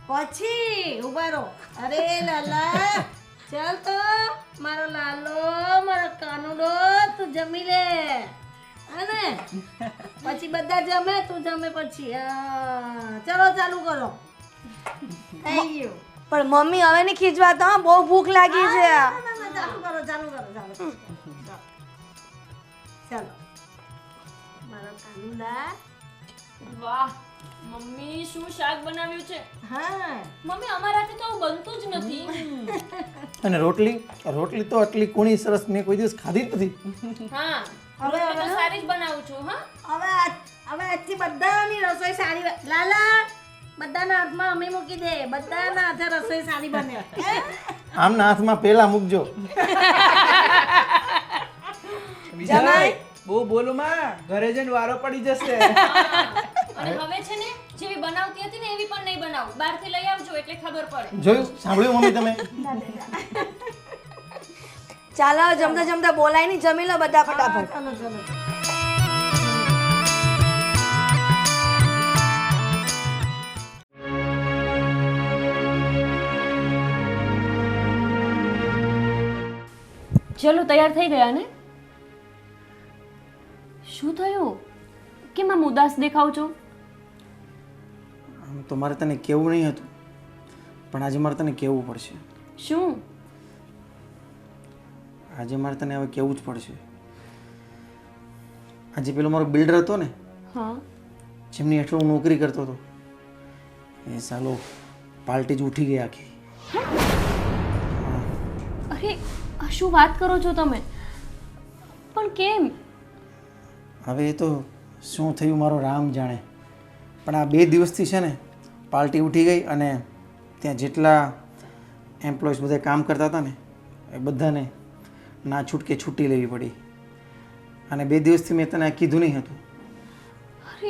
[SPEAKER 1] પછી ઉભા રહો અરે લાલા ચાલ તો મારો લાલો મારો કાનુડો તું જમી લે અને પછી બધા જમે તું જમે પછી ચલો ચાલુ કરો થઈ ગયું
[SPEAKER 2] પણ મમ્મી હવે નહીં ખીજવા તો બહુ ભૂખ લાગી છે.
[SPEAKER 1] ચાલુ કરો ચાલો મારો કાનુડા
[SPEAKER 4] વાહ મમ્મી શું શાક બનાવ્યું છે
[SPEAKER 1] હા
[SPEAKER 4] મમ્મી અમારાથી તો આવું બનતું જ નથી
[SPEAKER 5] અને રોટલી તો આટલી કુણી સરસ મેં કોઈ દિવસ ખાધી જ નથી.
[SPEAKER 4] હા
[SPEAKER 1] હવે
[SPEAKER 4] રોટલી તો સારી જ બનાવું છું હા
[SPEAKER 1] હવે આજથી બધાની રસોઈ સારી લાલા બધાના હાથમાં અમે મૂકી દે બધાના હાથે રસોઈ સારી બને
[SPEAKER 5] આમના હાથમાં પેલા મૂકજો.
[SPEAKER 3] વિજય બહુ બોલું માં ઘરે જઈને વારો પડી જશે.
[SPEAKER 4] અને હવે છે ને જેવી બનાવતી હતી ને એવી પણ નહીં બનાવું બહારથી લઈ આવજો એટલે ખબર પડે
[SPEAKER 5] જોયું સાંભળ્યું મમ્મી તમે
[SPEAKER 2] ચાલો જમતા જમતા બોલાય નહીં જમી લો બધા ફટાફટ.
[SPEAKER 1] ચલો
[SPEAKER 4] ચલો તૈયાર થઈ ગયા ને શું થયું કેમ આમ ઉદાસ દેખાવ છો
[SPEAKER 5] આમ તો મારે તને કહેવું નહીં હતું પણ આજે મારે તને કહેવું પડશે.
[SPEAKER 4] શું
[SPEAKER 5] આજે મારે તને હવે કહેવું જ પડશે. આજે પેલો મારો બિલ્ડર હતો ને
[SPEAKER 4] હા
[SPEAKER 5] જેમની હેઠળ હું નોકરી કરતો હતો એ સાલો પાર્ટી જ ઉઠી ગઈ આખી.
[SPEAKER 4] અરે આ શું વાત કરો છો તમે પણ કેમ
[SPEAKER 5] હવે એ તો શું થયું મારો રામ જાણે પણ આ 2 દિવસથી છે ને પાર્ટી ઉઠી ગઈ અને ત્યાં જેટલા એમ્પ્લોઈઝ બધા કામ કરતા હતા ને એ બધાને ના છૂટકે છૂટી લેવી પડી અને 2 દિવસથી મેં તને આ કીધું નહીં હતું.
[SPEAKER 4] અરે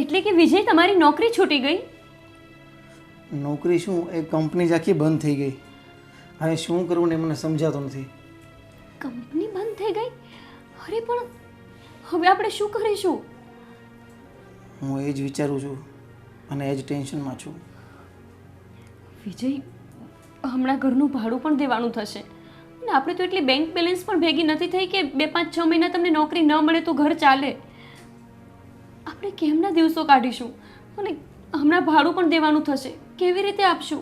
[SPEAKER 4] એટલે કે વિજય તમારી નોકરી છૂટી ગઈ
[SPEAKER 5] નોકરી શું એ કંપની જ આખી બંધ થઈ ગઈ. હવે શું કરવું ને મને સમજાતું નથી.
[SPEAKER 4] કંપની બંધ થઈ ગઈ અરે પણ હવે આપણે શું કરીશું
[SPEAKER 5] હું એ જ વિચારું છું અને એ જ ટેન્શનમાં છું.
[SPEAKER 4] વિજય હમણાં ઘરનું ભાડું પણ દેવાનું થશે અને આપણે તો એટલી બેંક બેલેન્સ પણ ભેગી નથી થઈ કે 2-5-6 મહિના તમને નોકરી ન મળે તો ઘર ચાલે આપણે આપણે કેમના દિવસો કાઢીશું અને હમણાં ભાડું પણ દેવાનું થશે, કેવી રીતે આપશું?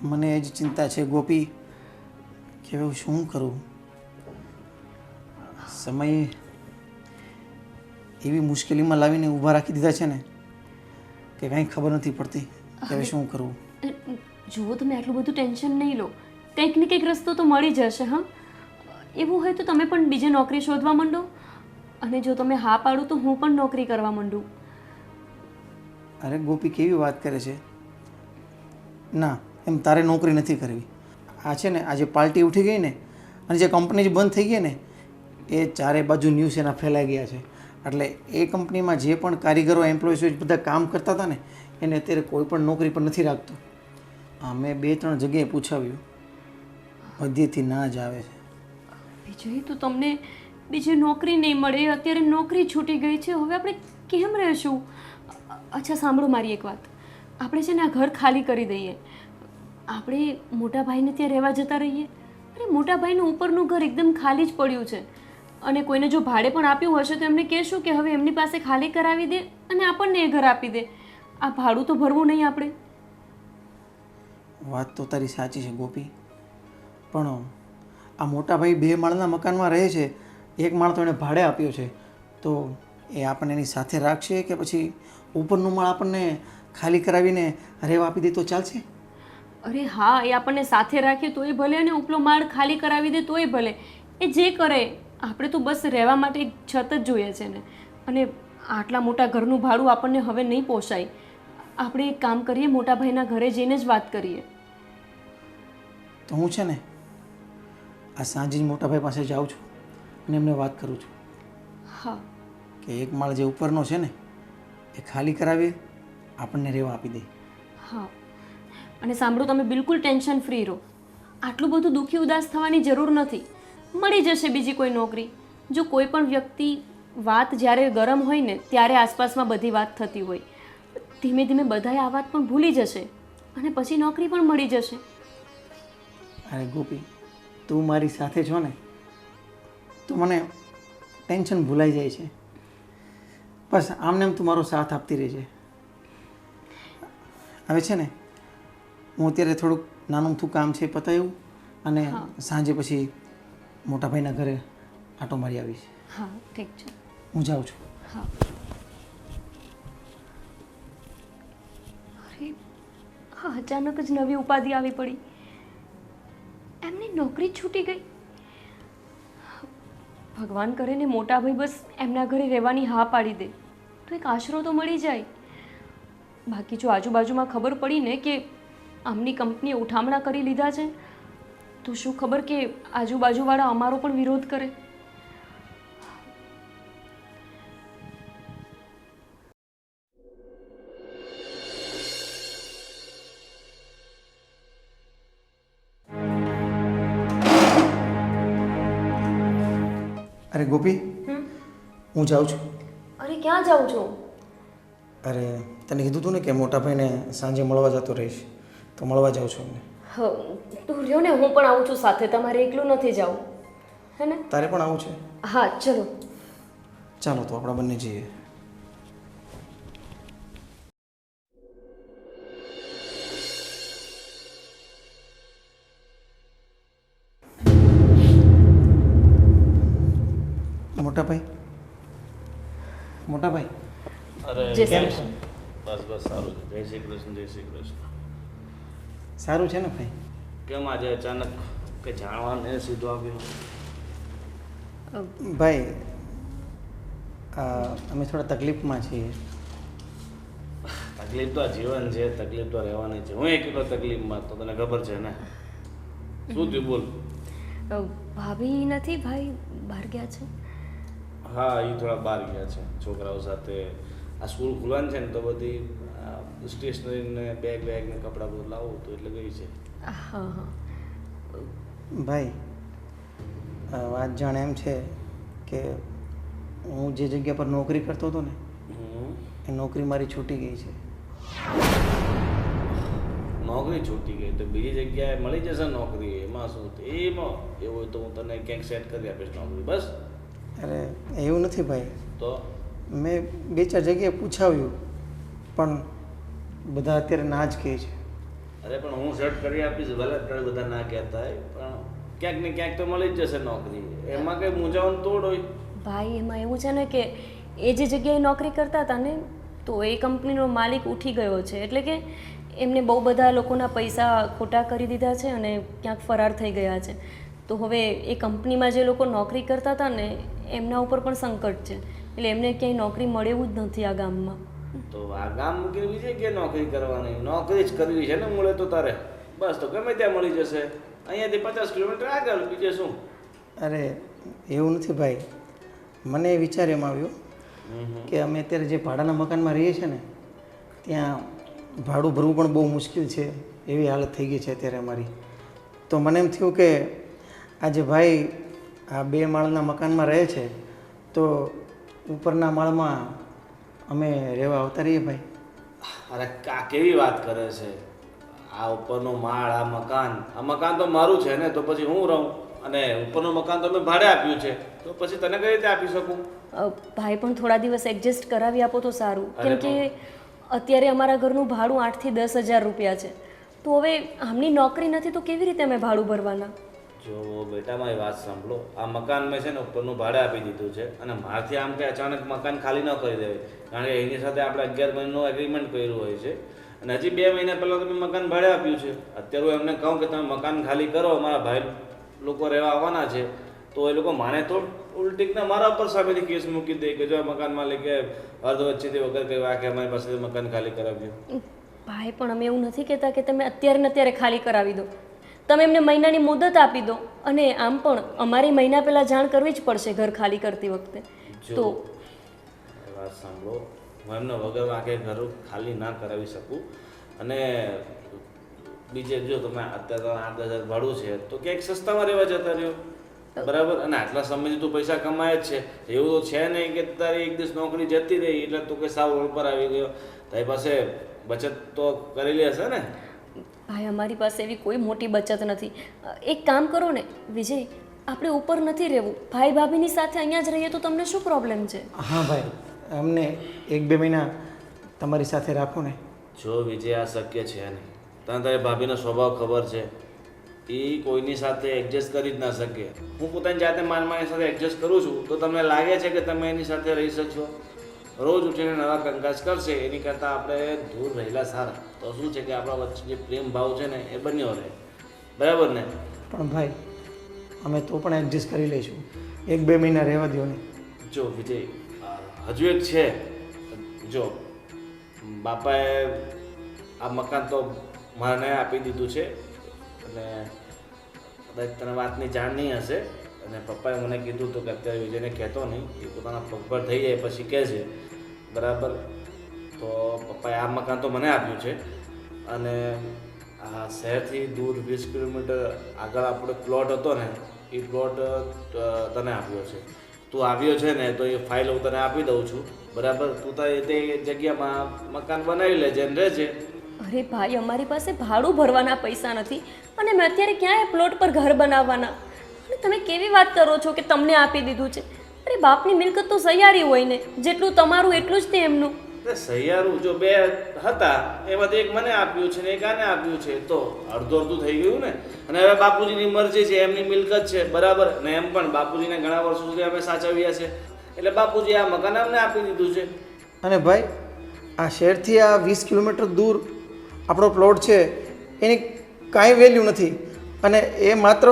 [SPEAKER 5] મને એ જ ચિંતા છે ગોપી કે હવે હું શું કરું. સમયે એવી મુશ્કેલીમાં લાવીને ઊભા રાખી દીધા છે ને કે કાંઈ ખબર નથી પડતી કે હવે શું કરવું.
[SPEAKER 4] જુઓ, તમે આટલું બધું ટેન્શન નહીં લો, કંઈક ને કંઈક રસ્તો તો મળી જશે. હા, એવું હોય તો તમે પણ બીજી નોકરી શોધવા માંડો, અને જો તમે હા પાડો તો હું પણ નોકરી કરવા માંડું.
[SPEAKER 5] અરે ગોપી કેવી વાત કરે છે. ના, એમ તારે નોકરી નથી કરવી. આ છે ને આજે પાર્ટી ઉઠી ગઈ ને અને જે કંપની બંધ થઈ ગઈ ને એ ચારે બાજુ ન્યૂઝ એના ફેલાઈ ગયા છે. એટલે એ કંપનીમાં જે પણ કારીગરો એમ્પ્લોઈઝ બધા કામ કરતા હતા ને એને અત્યારે કોઈ પણ નોકરી પર નથી રાખતું. હા, મેં 2-3 જગ્યાએ પૂછાવ્યું, બધેથી ના જ આવે છે.
[SPEAKER 4] વિજય, તો તમને બીજી નોકરી નહીં મળે, અત્યારે નોકરી છૂટી ગઈ છે, હવે આપણે કેમ રહીશું? અચ્છા સાંભળો મારી એક વાત, આપણે છે ને આ ઘર ખાલી કરી દઈએ, આપણે મોટા ભાઈને ત્યાં રહેવા જતા રહીએ. અરે મોટા ભાઈનું ઉપરનું ઘર એકદમ ખાલી જ પડ્યું છે, અને કોઈને જો ભાડે પણ આપ્યું હશે તો એમને કહેશું કે હવે એમની પાસે ખાલી કરાવી દે અને આપણને એ ઘર આપી દે. આ ભાડું તો ભરવું નહીં આપણે.
[SPEAKER 5] વાત તો તારી સાચી છે ગોપી, પણ આ મોટા ભાઈ 2 માળના મકાનમાં રહે છે, 1 માળ તો એણે ભાડે આપ્યો છે, તો એ આપણને એની સાથે રાખશે કે પછી ઉપરનું માળ આપણને ખાલી કરાવીને રહેવા આપી દે તો ચાલશે?
[SPEAKER 4] અરે હા, એ આપણને સાથે રાખે તોય ભલે અને ઉપલો માળ ખાલી કરાવી દે તોય ભલે, એ જે કરે, આપણે તો બસ રહેવા માટે એક છત જ જોઈએ છે ને. અને આટલા મોટા ઘરનું ભાડું આપણને હવે નહીં પોસાય. આપણે એક કામ કરીએ, મોટા ભાઈના ઘરે જઈને જ વાત કરીએ.
[SPEAKER 5] તો હું છે ને આ સાંજે જ મોટા ભાઈ પાસે જાઉં છું અને એમને વાત કરું છું
[SPEAKER 4] હા,
[SPEAKER 5] કે 1 માળ જે ઉપરનો છે ને એ ખાલી કરાવી આપણને રહેવા આપી દે.
[SPEAKER 4] હા, અને સાંભળો, તમે બિલકુલ ટેન્શન ફ્રી રહો, આટલું બધું દુઃખી ઉદાસ થવાની જરૂર નથી, મળી જશે બીજી કોઈ નોકરી. જો કોઈ પણ વ્યક્તિ વાત જ્યારે ગરમ હોય ને ત્યારે આસપાસમાં બધી વાત થતી હોય, ધીમે ધીમે બધાએ આ વાત પણ ભૂલી જશે અને પછી નોકરી પણ મળી જશે.
[SPEAKER 5] અરે ગોપી, તું મારી સાથે છો ને તો મને ટેન્શન ભૂલાઈ જાય છે. બસ આમને એમ તું મારો સાથ આપતી રહેજે. હવે છે ને હું અત્યારે થોડુંક નાનું કામ છે પતાવ્યું અને સાંજે પછી મોટા ભાઈના ઘરે આંટો મારી આવીશ.
[SPEAKER 4] હા, ઠીક છે,
[SPEAKER 5] હું જાઉં છું.
[SPEAKER 4] હા. અરે હા, અચાનક જ નવી ઉપાધિ આવી પડી, એમની નોકરી જ છૂટી ગઈ. ભગવાન કરે ને મોટા ભાઈ બસ એમના ઘરે રહેવાની હા પાડી દે તો એક આશરો તો મળી જાય. બાકી જો આજુબાજુમાં ખબર પડી ને કે આમની કંપનીએ ઉઠામણા કરી લીધા છે તો શું ખબર કે આજુબાજુવાળા અમારો પણ વિરોધ કરે.
[SPEAKER 5] અરે ગોપી, હું જાઉં છું.
[SPEAKER 4] અરે ક્યાં જાઉં છો?
[SPEAKER 5] અરે તને કીધું તું ને કે મોટા ભાઈને સાંજે મળવા જતો રહીશ, તો મળવા જાઉં છું એમને.
[SPEAKER 4] તું રહ્યો ને, હું પણ આવું છું સાથે, તમારે એકલું નથી જાવું, હે ને?
[SPEAKER 5] તારે પણ આવું છે?
[SPEAKER 4] હા, ચલો.
[SPEAKER 5] ચાલો તો આપણે બંને જઈએ. મોટા ભાઈ, મોટા ભાઈ,
[SPEAKER 7] અરે
[SPEAKER 4] જય
[SPEAKER 7] કેમ
[SPEAKER 4] શ્રી
[SPEAKER 7] છે? બસ બસ સારું છે. જય શ્રી કૃષ્ણ, જય શ્રી કૃષ્ણ.
[SPEAKER 5] સારું છે ને ભાઈ?
[SPEAKER 7] કેમ આજે અચાનક કે જાણવાને સીધો આવ્યો?
[SPEAKER 5] ભાઈ અમે થોડા તકલીફમાં છીએ.
[SPEAKER 7] તકલીફ તો આ જીવન છે, તકલીફ તો રહેવાની છે. હું એકલો તકલીફમાં, તો તને ખબર છે ને. શું થયું બોલ?
[SPEAKER 4] ભાભી નથી, ભાઈ બહાર ગયા છે.
[SPEAKER 7] હા, એ થોડા બહાર ગયા છે છોકરાઓ સાથે. આ સ્કૂલ ખુલવાની છે ને તો બધી સ્ટેશનરી ને બેગ ને કપડાં બધું લાવું તો એટલે ગઈ છે.
[SPEAKER 4] હા હા.
[SPEAKER 5] ભાઈ વાત જાણે એમ છે કે હું જે જગ્યા પર નોકરી કરતો હતો ને એ નોકરી મારી છૂટી ગઈ છે.
[SPEAKER 7] નોકરી છૂટી ગઈ તો બીજી જગ્યાએ મળી જશે નોકરી, એમાં શું? એમાં એવું હોય તો હું તને ક્યાંક સેટ કરી આપીશ નોકરી, બસ.
[SPEAKER 5] અરે એવું નથી ભાઈ,
[SPEAKER 7] તો
[SPEAKER 5] મેં 2-4 જગ્યાએ પૂછાવ્યું પણ બધા અત્યારે ના જ કહે છે.
[SPEAKER 7] અરે પણ હું સેટ કરી આપીશ, ભલે અત્યારે બધા ના કહેતા હોય પણ ક્યાંક ને ક્યાંક તો મળી જ જશે નોકરી. એમાં કંઈ મૂંઝાવાનું તોડ હોય.
[SPEAKER 4] ભાઈ એમાં એવું છે ને કે એ જે જગ્યાએ નોકરી કરતા હતા ને તો એ કંપનીનો માલિક ઉઠી ગયો છે, એટલે કે એમને બહુ બધા લોકોના પૈસા ખોટા કરી દીધા છે અને ક્યાંક ફરાર થઈ ગયા છે. તો હવે એ કંપનીમાં જે લોકો નોકરી કરતા હતા ને એમના ઉપર પણ સંકટ છે, એટલે એમને ક્યાંય નોકરી મળે એવું જ નથી આ ગામમાં.
[SPEAKER 7] તો આ ગામ મૂકીને બીજે કે નોકરી કરવાની? નોકરી જ કરવી છે ને મળે તો તારે. બસ તો ગમે ત્યાં મળી જશે. અહીંયાથી 50 કિલોમીટર આગળ, બીજે શું?
[SPEAKER 5] અરે એવું નથી ભાઈ, મને વિચાર એમ આવ્યો કે અમે અત્યારે જે ભાડાના મકાનમાં રહીએ છીએ ને ત્યાં ભાડું ભરવું પણ બહુ મુશ્કેલ છે એવી હાલત થઈ ગઈ છે અત્યારે અમારી. તો મને એમ થયું કે આજે ભાઈ આ 2 માળના મકાનમાં રહે છે તો ઉપરના માળમાં અમે રહેવા આવતા રહીએ ભાઈ.
[SPEAKER 7] અરે આ કેવી વાત કરે છે? આ ઉપરનો માળ, આ મકાન તો મારું છે ને, તો પછી હું રહું. અને ઉપરનું મકાન તો મેં ભાડે આપ્યું છે, તો પછી તને કઈ રીતે આપી શકું?
[SPEAKER 4] ભાઈ પણ થોડા દિવસ એડજસ્ટ કરાવી આપો તો સારું, કેમ કે અત્યારે અમારા ઘરનું ભાડું 8 થી 10 હજાર રૂપિયા છે. તો હવે આમની નોકરી નથી તો કેવી રીતે અમે ભાડું ભરવાના?
[SPEAKER 7] જો બેટા મારી વાત સાંભળો, આ મકાન મેં છે ને ઉપરનું ભાડે આપી દીધું છે અને મારથી આમ કે અચાનક મકાન ખાલી ન કરી દેવાય, કારણ કે એની સાથે આપણે 11 મહિનાનું એગ્રીમેન્ટ કર્યું હોય છે અને હજી 2 મહિના પહેલાં તો મેં મકાન ભાડે આપ્યું છે. અત્યારે હું એમને કહું કે તમે મકાન ખાલી કરો, અમારા ભાઈ લોકો રહેવા આવવાના છે, તો એ લોકો માને તો ઉલટીને મારા ઉપર સામેથી કેસ મૂકી દે કે જો આ મકાન માલિકે અર્ધ વચ્ચેથી વગર કહ્યું કે અમારી પાસેથી મકાન ખાલી કરાવ્યું.
[SPEAKER 4] ભાઈ પણ અમે એવું નથી કહેતા કે તમે અત્યારે ને અત્યારે ખાલી કરાવી દો, તમે એમને મહિનાની મુદત આપી દો. અને આમ પણ અમારી મહિના પહેલાં જાણ કરવી જ પડશે ઘર ખાલી કરતી વખતે. તો
[SPEAKER 7] વાત સાંભળો, હું એમને વગર વાંકે ઘર ખાલી ના કરાવી શકું. અને બીજે જો તમે અત્યારે 8-10 હજાર ભાડું છે તો ક્યાંક સસ્તામાં રહેવા જતા રહ્યો, બરાબર? અને આટલા સમયથી તું પૈસા કમાય જ છે, એવું તો છે નહીં કે તારી એક દિવસ નોકરી જતી રહી એટલે તું કે સાવ રોડ પર આવી ગયો. તારી પાસે બચત તો કરેલી હશે ને?
[SPEAKER 4] ભાઈ અમારી પાસે એવી કોઈ મોટી બચત નથી. એક કામ કરો ને વિજય, આપણે ઉપર નથી રહેવું, ભાઈ ભાભીની સાથે અહીંયા જ રહીએ તો તમને શું પ્રોબ્લેમ છે?
[SPEAKER 5] હા ભાઈ, અમને 1-2 મહિના તમારી સાથે રાખો ને.
[SPEAKER 7] જો વિજય, આ શક્ય છે નહીં. તને તારી ભાભીનો સ્વભાવ ખબર છે, એ કોઈની સાથે એડજસ્ટ કરી જ ના શકે. હું પોતાની જાતે મારી સાથે એડજસ્ટ કરું છું, તો તમને લાગે છે કે તમે એની સાથે રહી શકશો? રોજ ઉઠીને નવા કંકાસ કરશે એની કરતાં આપણે દૂર રહેલા સારા. તો શું છે કે આપણા વચ્ચે જે પ્રેમ ભાવ છે ને એ બન્યો રહે, બરાબર ને?
[SPEAKER 5] પણ ભાઈ અમે તો પણ એડજસ્ટ કરી લઈશું, 1-2 મહિના રહેવા દો ને.
[SPEAKER 7] જો વિજય, હજુ એક છે. જો બાપાએ આ મકાન તો મને આપી દીધું છે અને કદાચ તને વાતની જાણ નહીં હશે. અને પપ્પાએ મને કીધું હતું કે અત્યારે વિજયને કહેતો નહીં, એ પોતાના પગ પર થઈ જાય પછી કહેશે, બરાબર? તો પપ્પાએ આ મકાન તો મને આપ્યું છે અને આ શહેરથી દૂર 20 કિલોમીટર આગળ આપણો પ્લોટ હતો ને એ પ્લોટ તને આપ્યો છે. તું આવ્યો છે ને તો એ ફાઇલ હું તને આપી દઉં છું, બરાબર? તું તે જગ્યામાં મકાન બનાવી લેજે ને રહેજે.
[SPEAKER 4] અરે ભાઈ, અમારી પાસે ભાડું ભરવાના પૈસા નથી અને મેં અત્યારે ક્યાંય પ્લોટ પર ઘર બનાવવાના. અને તમે કેવી વાત કરો છો કે તમને આપી દીધું છે? અરે બાપની મિલકત તો સહિયારી હોય ને, જેટલું તમારું એટલું જ તે એમનું.
[SPEAKER 7] સહિયારું જો 2 હતા એમાંથી એક મને આપ્યું છે ને એક આને આપ્યું છે, તો અડધું થઈ ગયું ને. અને હવે બાપુજીની મરજી છે, એમની મિલકત છે, બરાબર? ને એમ પણ બાપુજીને ઘણા વર્ષો સુધી અમે સાચવ્યા છે, એટલે બાપુજી આ મકાન અમને આપી દીધું છે.
[SPEAKER 5] અને ભાઈ આ શહેરથી આ 20 કિલોમીટર દૂર આપણો પ્લોટ છે એની કાંઈ વેલ્યુ નથી અને એ માત્ર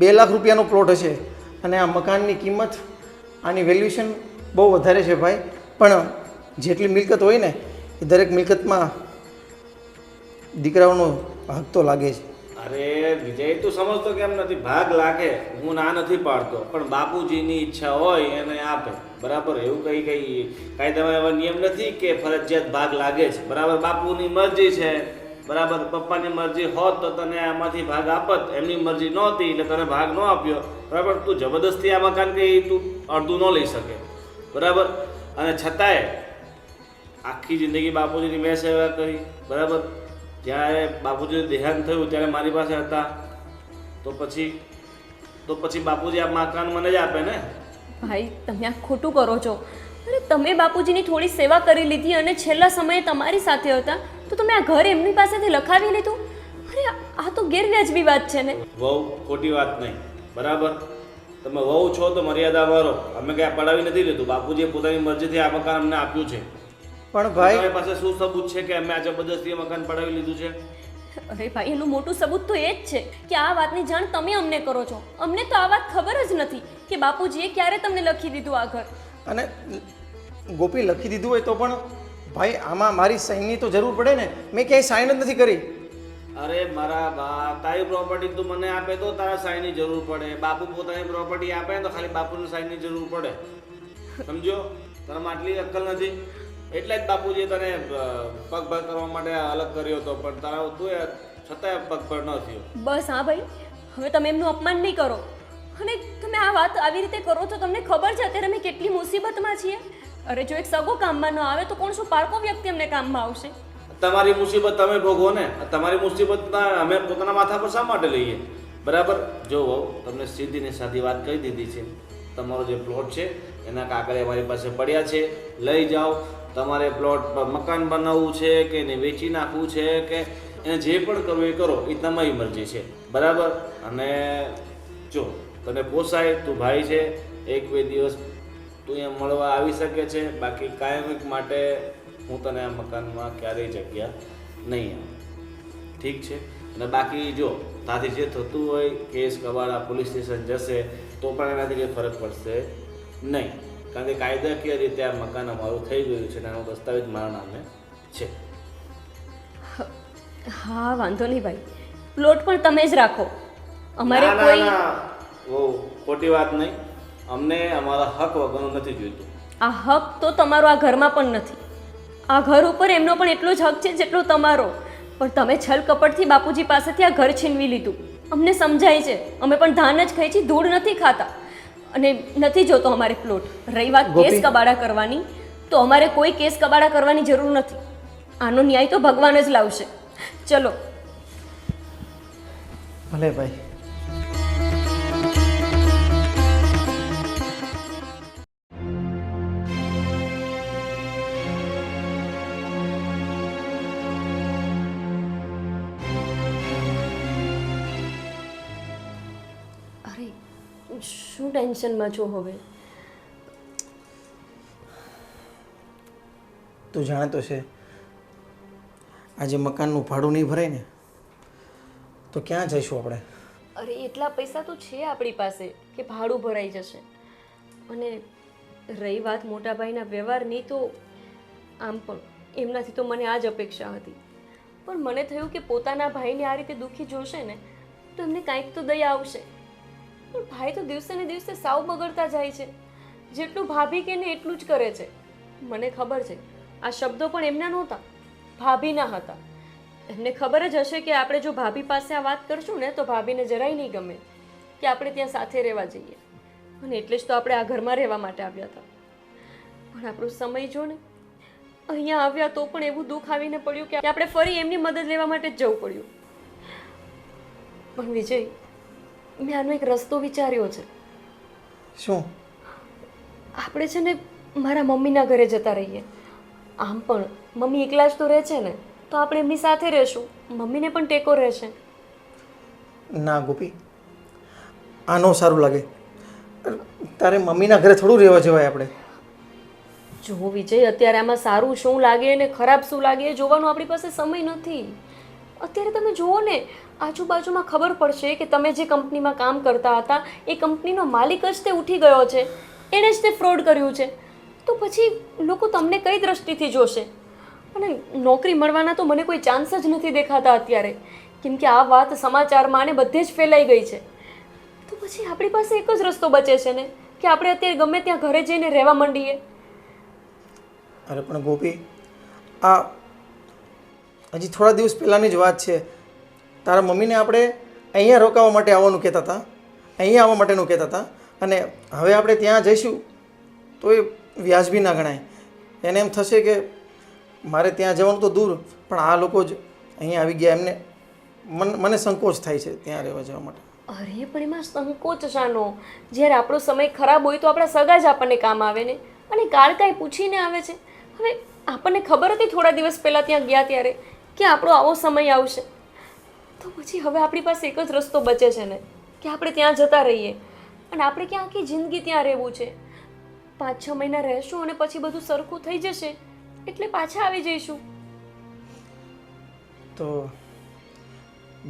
[SPEAKER 5] 2 લાખ રૂપિયાનો પ્લોટ હશે અને આ મકાનની કિંમત, આની વેલ્યુએશન બહુ વધારે છે ભાઈ. પણ જેટલી મિલકત હોય ને એ દરેક મિલકતમાં દીકરાઓનો હક તો લાગે છે.
[SPEAKER 7] અરે વિજય, તું સમજતો કેમ નથી? ભાગ લાગે, હું ના નથી પાડતો, પણ બાપુજીની ઈચ્છા હોય એને આપે, બરાબર? એવું કઈ કાયદામાં એવા નિયમ નથી કે ફરજિયાત ભાગ લાગે જ, બરાબર? બાપુની મરજી છે, બરાબર? પપ્પાની મરજી હોત તો તને આમાંથી ભાગ આપત, એમની મરજી નહોતી એટલે તને ભાગ ન આપ્યો, બરાબર? તું જબરદસ્તી આ મકાન કે તું અડધું ન લઈ શકે, બરાબર? અને છતાંય આખી જિંદગી બાપુજીની મેં સેવા કરી, બરાબર? જ્યારે બાપુજીનું દેહાંત થયું ત્યારે મારી પાસે હતા, તો પછી બાપુજી આ મકાન મને જ આપે ને.
[SPEAKER 4] ભાઈ તમે આ ખોટું કરો છો. અરે તમે બાપુજીની થોડી સેવા કરી લીધી અને છેલ્લા સમયે તમારી સાથે હતા તો તમે આ ઘર એમની પાસેથી લખાવી લીધું? અરે આ તો ગેરવ્યાજબી વાત છે ને.
[SPEAKER 7] વહુ ખોટી વાત નહીં, બરાબર? તમે વહુ છો તો મર્યાદા વાળો. અમે ક્યાં પડાવી નથી લીધું, બાપુજીએ પોતાની મરજીથી આ મકાન અમને આપ્યું છે.
[SPEAKER 5] પણ ભાઈ
[SPEAKER 7] તમારી પાસે શું સબૂત છે કે અમે આ જબરદસ્તી મકાન પડાવી લીધું છે?
[SPEAKER 4] અરે ભાઈ, એનું મોટું સબૂત તો એ જ છે કે આ વાતની જાણ તમે અમને કરો છો. અમને તો આ વાત ખબર જ નથી કે બાપુજીએ ક્યારે તમને લખી દીધું આ ઘર.
[SPEAKER 5] અને ગોપી લખી દીધું હોય તો પણ ભાઈ આમાં મારી સાઈનની તો જરૂર પડે ને. મેં ક્યાંય સાઈન જ નથી કરી.
[SPEAKER 7] અરે મારા બા, તારી પ્રોપર્ટી તું મને આપે તો તારા સાઈનની જરૂર પડે. બાપુ પોતાની પ્રોપર્ટી આપે તો ખાલી બાપુની સાઈનની જરૂર પડે. સમજો? તારામાં આટલી અક્કલ નથી એટલે જ બાપુજીએ તને પગભર કરવા માટે અલગ કર્યો હતો, પણ તારા તું છતાંય પગભર ન થયો.
[SPEAKER 4] બસ હા ભાઈ, હવે તમે એમનું અપમાન નહીં કરો. અને તમે આ વાત આવી રીતે કરો છો. તમને ખબર છે અત્યારે અમે કેટલી મુસીબતમાં છીએ. અરે જો એક સગો કામમાં ન આવે તો કોણ શું પારકો વ્યક્તિ અમને કામમાં આવશે?
[SPEAKER 7] તમારી મુસીબત તમે ભોગવો ને. તમારી મુસીબત અમે પોતાના માથા પર શા માટે લઈએ? બરાબર? જો વહુ, તમને સીધી ને સાદી વાત કહી દીધી છે. તમારો જે પ્લોટ છે એના કાગળિયા મારી પાસે પડ્યા છે, લઈ જાઓ. તમારે પ્લોટ પર મકાન બનાવવું છે કે એને વેચી નાખવું છે કે એને જે પણ કરવું એ કરો, એ તમારી મરજી છે. બરાબર? અને જો તને પોસાય, તું ભાઈ છે, એક બે દિવસ તું અહીંયા મળવા આવી શકે છે, બાકી કાયમિક માટે હું તને આ મકાનમાં ક્યારેય જગ્યા નહીં આપું. ઠીક છે? અને બાકી જો તાથી જે થતું હોય, કેસ કબાડા પોલીસ સ્ટેશન જશે તો પણ એનાથી કંઈ ફરક પડશે નહીં, કારણ કે કાયદાકીય રીતે આ મકાન અમારું થઈ ગયું છે અને આનો દસ્તાવેજ મારા નામે છે.
[SPEAKER 4] હા વાંધો નહીં ભાઈ, પ્લોટ પણ તમે જ રાખો. અમારે
[SPEAKER 7] ના, ના,
[SPEAKER 4] કોઈ
[SPEAKER 7] ના. બહુ ખોટી વાત નહીં. અમને અમારા હક વગરનું નથી જોઈતું.
[SPEAKER 4] આ હક તો તમારો આ ઘરમાં પણ નથી. આ ઘર ઉપર એમનો પણ એટલો જ હક છે જેટલો તમારો. પણ તમે છલ કપટથી બાપુજી પાસેથી આ ઘર છીનવી લીધું. અમને સમજાય છે, અમે પણ ધાન જ ખાઈ છીએ, ધૂળ નથી ખાતા. અને નથી જોતો અમારે પ્લોટ. રહી વાત કેસ કબાડા કરવાની, તો અમારે કોઈ કેસ કબાડા કરવાની જરૂર નથી. આનો ન્યાય તો ભગવાન જ લાવશે. ચલો.
[SPEAKER 5] ભલે ભાઈ.
[SPEAKER 4] અરે શું ટેન્શનમાં છો હવે?
[SPEAKER 5] તું જાણે તો છે આજે મકાનનું ભાડું નહીં ભરાય ને તો ક્યાં જઈશું આપણે?
[SPEAKER 4] અરે એટલા પૈસા તો છે આપણી પાસે કે ભાડું ભરાઈ જશે. અને રહી વાત મોટા ભાઈના વ્યવહારની, તો આમ પણ એમનાથી તો મને આ જ અપેક્ષા હતી. પણ મને થયું કે પોતાના ભાઈને આ રીતે દુઃખી જોશે ને તો એમને કાંઈક તો દયા આવશે. પણ ભાઈ તો દિવસે ને દિવસે સાવ બગડતા જાય છે. જેટલું ભાભી કે ને એટલું જ કરે છે. મને ખબર છે આ શબ્દો પણ એમના નહોતા, ભાભીના હતા. એમને ખબર જ હશે કે આપણે જો ભાભી પાસે આ વાત કરશું ને તો ભાભીને જરાય નહીં ગમે કે આપણે ત્યાં સાથે રહેવા જઈએ. અને એટલે જ તો આપણે આ ઘરમાં રહેવા માટે આવ્યા હતા. પણ આપણો સમય જો ને, અહીંયા આવ્યા તો પણ એવું દુઃખ આવીને પડ્યું કે આપણે ફરી એમની મદદ લેવા માટે જ જવું પડ્યું. પણ વિજય, મેં આનો એક રસ્તો વિચાર્યો છે.
[SPEAKER 5] શું?
[SPEAKER 4] આપણે છે ને મારા મમ્મીના ઘરે જતા રહીએ. આમ પણ મમ્મી એકલા જ તો રહે છે ને, તો આપણે એમની સાથે રહેશું. મમ્મીને પણ ટેકો રહેશે.
[SPEAKER 5] ના ગોપી, આ ન સારું લાગે. તારે મમ્મીના ઘરે થોડું રહેવા જવાય આપણે.
[SPEAKER 4] જો વિજય, અત્યારે આમાં સારું શું લાગે અને ખરાબ શું લાગે એ જોવાનો આપણી પાસે સમય નથી. અત્યારે તમે જુઓ ને, આજુબાજુમાં ખબર પડશે કે તમે જે કંપનીમાં કામ કરતા હતા એ કંપનીનો માલિક જ તે ઉઠી ગયો છે, એણે જ તે ફ્રોડ કર્યું છે. તો પછી લોકો તમને કઈ દ્રષ્ટિથી જોશે? અને નોકરી મળવાના તો મને કોઈ ચાન્સ જ નથી દેખાતા અત્યારે, કેમ કે આ વાત સમાચારમાં ને બધે જ ફેલાઈ ગઈ છે. તો પછી આપણી પાસે એક જ રસ્તો બચે છે ને કે આપણે અત્યારે ગમે ત્યાં ઘરે જઈને રહેવા માંડીએ.
[SPEAKER 5] અરે પણ ગોપી, આ હજી થોડા દિવસ પહેલાંની જ વાત છે. તારા મમ્મીને આપણે અહીંયા રોકાવા માટે આવવાનું કહેતા હતા, અહીંયા આવવા માટેનું કહેતા હતા, અને હવે આપણે ત્યાં જઈશું તો એ વ્યાજબી ના ગણાય. એને એમ થશે કે મારે ત્યાં જવાનું તો દૂર, પણ આ લોકો જ અહીંયા આવી ગયા. એમને મને સંકોચ થાય છે ત્યાં રહેવા જવા માટે.
[SPEAKER 4] અરે પણ એમાં સંકોચ શાનો? જ્યારે આપણો સમય ખરાબ હોય તો આપણા સગા જ આપણને કામ આવે ને. અને કાલ કાંઈ પૂછીને આવે છે. હવે આપણને ખબર હતી થોડા દિવસ પહેલાં ત્યાં ગયા ત્યારે કે આપણો આવો સમય આવશે, તો પછી હવે આપણી પાસે એક જ રસ્તો બચે છે ને કે આપણે ત્યાં જતા રહીએ. અને આપણે ક્યાં આખી જિંદગી ત્યાં રહેવું છે? 5-6 મહિના રહેશું અને પછી બધું સરખું થઈ જશે એટલે પાછા આવી જઈશું.
[SPEAKER 5] તો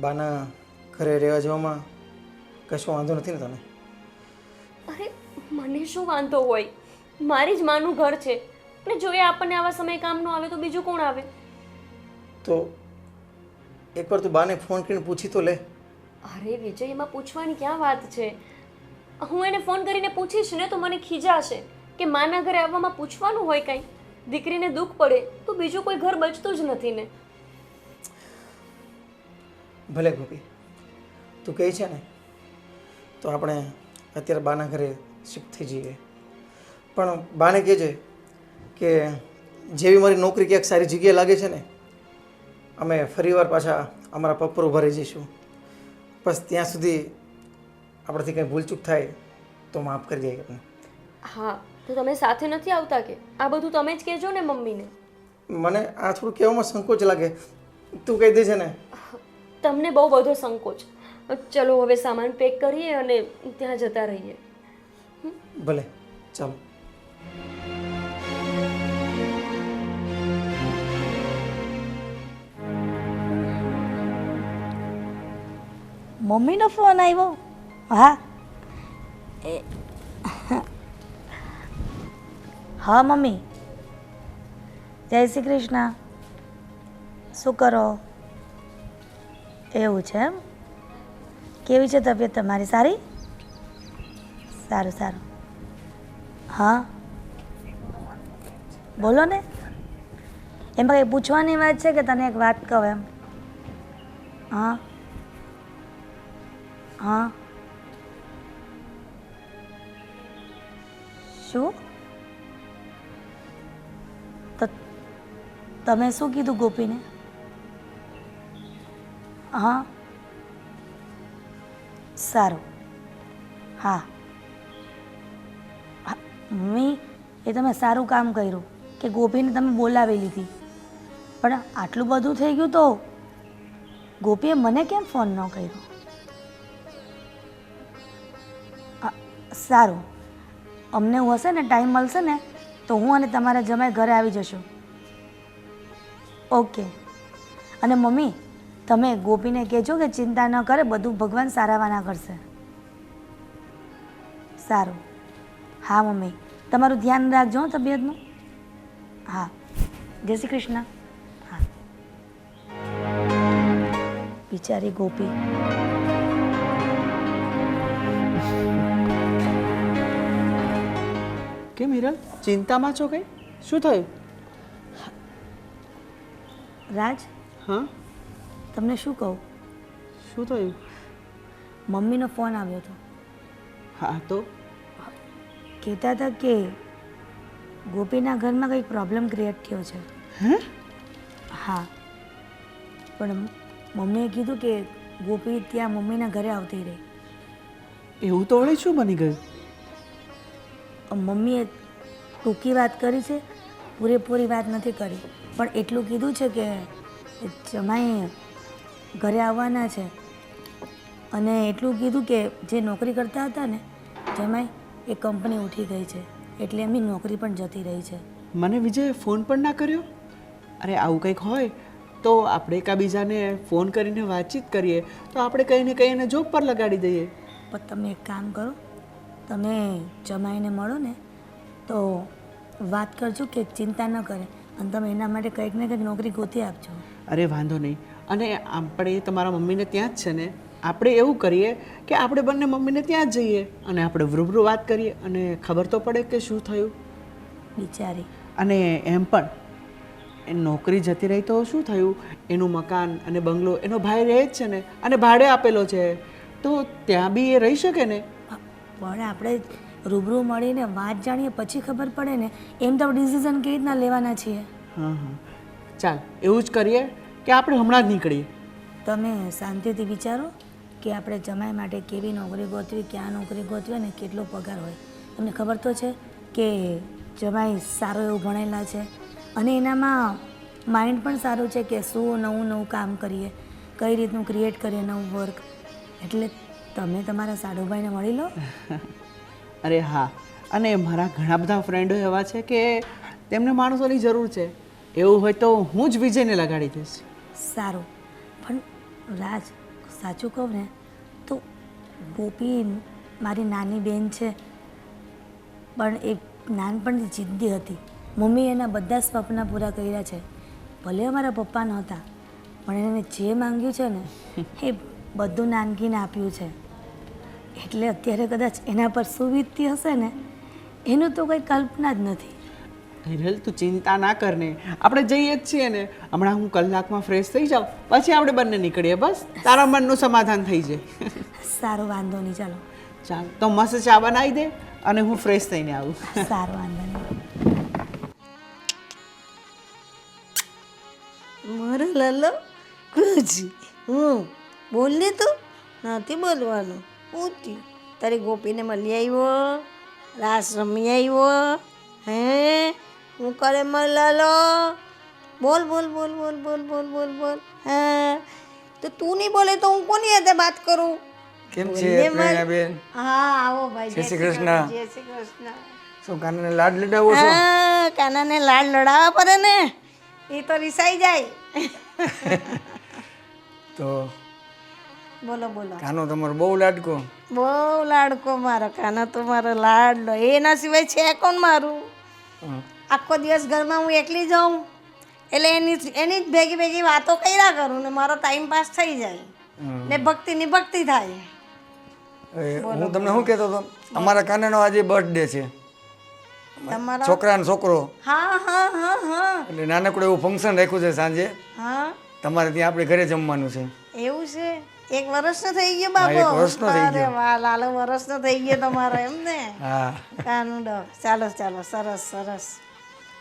[SPEAKER 5] બાના ઘરે રહેવા જવામાં કશો વાંધો નથી ને તને?
[SPEAKER 4] અરે મને શું વાંધો હોય, મારી જ માનું ઘર છે અને જો એ આપણને આવા સમય કામ ન આવે તો બીજું કોણ આવે?
[SPEAKER 5] તો એકવાર તું બાને ફોન કરીને પૂછી તો લે.
[SPEAKER 4] અરે વિજય, એમાં પૂછવાની ક્યાં વાત છે? હું એને ફોન કરીને પૂછીશ ને તો મને ખીજાશે કે માના ઘરે આવવામાં પૂછવાનું હોય કાંઈ. દીકરીને દુઃખ પડે તો બીજું કોઈ ઘર બચતું જ નથી ને.
[SPEAKER 5] ભલે ગોપી, તું કહે છે ને તો આપણે અત્યારે બાના ઘરે શિફ્ટ થઈ જઈએ. પણ બાને કહેજે કે જેવી મારી નોકરી ક્યાંક સારી જગ્યાએ લાગે છે ને, અમે ફરીવાર પાછા અમારા પગ પર ઊભા રહી જઈશું. બસ ત્યાં સુધી આપણાથી કંઈ ભૂલચૂક થાય તો માફ કરી દઈએ આપણે.
[SPEAKER 4] હા, તો તમે સાથે નથી આવતા કે? આ બધું તમે જ કહેજો ને મમ્મીને.
[SPEAKER 5] મને આ થોડું કહેવામાં સંકોચ લાગે, તું કહી દે છે ને.
[SPEAKER 4] તમને બહુ બધો સંકોચ. ચલો હવે સામાન પેક કરીએ અને ત્યાં જતા રહીએ.
[SPEAKER 5] ભલે, ચાલો.
[SPEAKER 2] મમ્મીનો ફોન આવ્યો? હા હા મમ્મી, જય શ્રી કૃષ્ણ. શું કરો? એવું છે એમ? કેવી છે તબિયત તમારી? સારી? સારું સારું. હા બોલો ને. એમાં કંઈ પૂછવાની વાત છે કે તને એક વાત કહું એમ? હા હા. શું? તો તમે શું કીધું ગોપીને? હા સારું. હા મમ્મી, એ તમે સારું કામ કર્યું કે ગોપીને તમે બોલાવી લીધી. પણ આટલું બધું થઈ ગયું તો ગોપીએ મને કેમ ફોન ન કર્યો? સારું, અમને હું હશે ને ટાઈમ મળશે ને તો હું અને તમારા જમાઈ ઘરે આવી જશું. ઓકે. અને મમ્મી, તમે ગોપીને કહેજો કે ચિંતા ન કરે, બધું ભગવાન સારાવાના કરશે. સારું. હા મમ્મી, તમારું ધ્યાન રાખજો હો તબિયતનું. હા, જય શ્રી કૃષ્ણ. હા. બિચારી ગોપી.
[SPEAKER 3] કેમ હિરલ, ચિંતામાં છો કંઈ? શું થયું?
[SPEAKER 2] રાજ,
[SPEAKER 3] હા,
[SPEAKER 2] તમને શું કહું?
[SPEAKER 3] શું થયું?
[SPEAKER 2] મમ્મીનો ફોન આવ્યો હતો.
[SPEAKER 3] હા તો
[SPEAKER 2] કહેતા હતા કે ગોપીના ઘરમાં કંઈક પ્રોબ્લેમ ક્રિએટ થયો છે.
[SPEAKER 3] હે?
[SPEAKER 2] હા, પણ મમ્મીએ કીધું કે ગોપી ત્યાં મમ્મીના ઘરે આવતી રહી.
[SPEAKER 3] એવું તો વળી શું બની ગયું?
[SPEAKER 2] મમ્મીએ ટૂંકી વાત કરી છે, પૂરેપૂરી વાત નથી કરી, પણ એટલું કીધું છે કે જમાઈ ઘરે આવવાના છે. અને એટલું કીધું કે જે નોકરી કરતા હતા ને જમાઈ, એ કંપની ઉઠી ગઈ છે એટલે એમની નોકરી પણ જતી રહી છે.
[SPEAKER 3] મને વિજયે ફોન પણ ના કર્યો? અરે આવું કંઈક હોય તો આપણે એકાબીજાને ફોન કરીને વાતચીત કરીએ તો આપણે કંઈ ને કંઈ એને જોબ પર લગાડી દઈએ.
[SPEAKER 2] પણ તમે એક કામ કરો, તમે જમાઈને મળો ને તો વાત કરજો કે ચિંતા ન કરે અને તમે એના માટે કંઈક ને કંઈક નોકરી ગોતી આપજો.
[SPEAKER 3] અરે વાંધો નહીં. અને આપણે તમારા મમ્મીને ત્યાં જ છે ને, આપણે એવું કરીએ કે આપણે બંને મમ્મીને ત્યાં જ જઈએ અને આપણે રૂબરૂ વાત કરીએ અને ખબર તો પડે કે શું થયું.
[SPEAKER 2] બિચારી.
[SPEAKER 3] અને એમ પણ એ નોકરી જતી રહી તો શું થયું? એનું મકાન અને બંગલો એનો ભાઈ રહે જ છે ને, અને ભાડે આપેલો છે, તો ત્યાં બી એ રહી શકે ને.
[SPEAKER 2] પણ આપણે રૂબરૂ મળીને વાત જાણીએ પછી ખબર પડે ને, એમ તો ડિસિઝન કેવી રીતના લેવાના છીએ.
[SPEAKER 3] હા હા, ચાલ એવું જ કરીએ કે આપણે હમણાં જ નીકળીએ.
[SPEAKER 2] તમે શાંતિથી વિચારો કે આપણે જમાઈ માટે કેવી નોકરી ગોતવી, ક્યાં નોકરી ગોતવી અને કેટલો પગાર હોય. તમને ખબર તો છે કે જમાઈ સારું એવું ભણેલા છે અને એનામાં માઇન્ડ પણ સારું છે કે શું નવું કામ કરીએ, કઈ રીતનું ક્રિએટ કરીએ નવું વર્ક. એટલે તમે તમારા સાડુભાઈને મળી લો.
[SPEAKER 3] અરે હા, અને મારા ઘણા બધા ફ્રેન્ડો એવા છે કે તેમને માણસોની જરૂર છે. એવું હોય તો હું જ વિજયને લગાડી દઈશ.
[SPEAKER 2] સારું, પણ રાજ સાચું કહું ને તો ગોપી મારી નાની બેન છે, પણ એ નાનપણથી જિદ્દી હતી. મમ્મી એના બધા સપના પૂરા કર્યા છે. ભલે અમારા પપ્પા નહોતા, પણ એને જે માંગ્યું છે ને એ બધું નાનકીને આપ્યું છે. એટલે અત્યારે કદાચ એના પર શું વીતતી હશે ને એનું તો કંઈ કલ્પના જ નથી.
[SPEAKER 3] હિરલ, તું ચિંતા ના કર ને, આપણે જઈએ જ છીએ ને. હમણાં હું કલાકમાં ફ્રેશ થઈ જાઉં, પછી આપણે બંને નીકળીએ. બસ તારા મનનું સમાધાન થઈ જાય.
[SPEAKER 2] સારું, વાંધો નહીં, ચાલો.
[SPEAKER 3] ચાલ તો મસ્ત ચા બનાવી દે અને હું ફ્રેશ થઈને આવું.
[SPEAKER 2] સારું, વાંધો નહીં.
[SPEAKER 1] મારો લાલો ગુજી, બોલ ને તું. નથી બોલવાનું. હું થયું? તારી ગોપીને મળી આવ્યો, રાસ રમી આવ્યો, હે? હું કરે મારો લાલો? બોલ બોલ બોલ બોલ બોલ બોલ બોલ બોલ. હા, તો તું નહીં બોલે તો હું કોની હાથે વાત કરું?
[SPEAKER 6] કેમ
[SPEAKER 1] બોલ
[SPEAKER 6] છે
[SPEAKER 1] ને મારી-
[SPEAKER 6] પ્રેરણાબેન?
[SPEAKER 1] હા, આવો ભાઈ.
[SPEAKER 6] જય શ્રી કૃષ્ણ.
[SPEAKER 1] જય શ્રી કૃષ્ણ.
[SPEAKER 6] શું કાનને લાડ લડાવો છો?
[SPEAKER 1] હા, કાનાને લાડ લડાવવા પડે ને, એ તો રિસાઈ જાય.
[SPEAKER 6] તો
[SPEAKER 1] બોલો બોલો.
[SPEAKER 6] કાનો તમારો બહુ લાડકો.
[SPEAKER 1] બહુ લાડકો મારો કાનો, તો મારો લાડલો. એના સિવાય છે કોણ મારું?
[SPEAKER 6] હં.
[SPEAKER 1] આખો દિવસ ઘરમાં હું એકલી જાઉં એટલે એની જ ભેગી ભેગી વાતો કર્યા કરું ને મારો ટાઈમ પાસ થઈ જાય
[SPEAKER 6] હં.
[SPEAKER 1] ને ભક્તિની ભક્તિ થાય.
[SPEAKER 6] હવે હું તમને શું કહેતો હતો, અમારા કાનાનો આજે બર્થડે છે,
[SPEAKER 1] તમારો?
[SPEAKER 6] છોકરાનો છોકરો.
[SPEAKER 1] હા હા હા હા
[SPEAKER 6] એટલે નાનકડું એવું ફંક્શન રાખ્યું છે સાંજે.
[SPEAKER 1] હા,
[SPEAKER 6] તમારે ત્યાં આપણે ઘરે જમવાનું છે.
[SPEAKER 1] એવું છે? 1 વર્ષનો થઈ ગયો
[SPEAKER 6] હા,
[SPEAKER 1] બાબો?
[SPEAKER 6] 1 વર્ષનો થઈ
[SPEAKER 1] અરે
[SPEAKER 6] ગયો.
[SPEAKER 1] વાહ, લાલો વર્ષનો થઈ ગયો તમારો, એમ ને?
[SPEAKER 6] હા,
[SPEAKER 1] કાનુડો. ચાલો ચાલો, સરસ સરસ.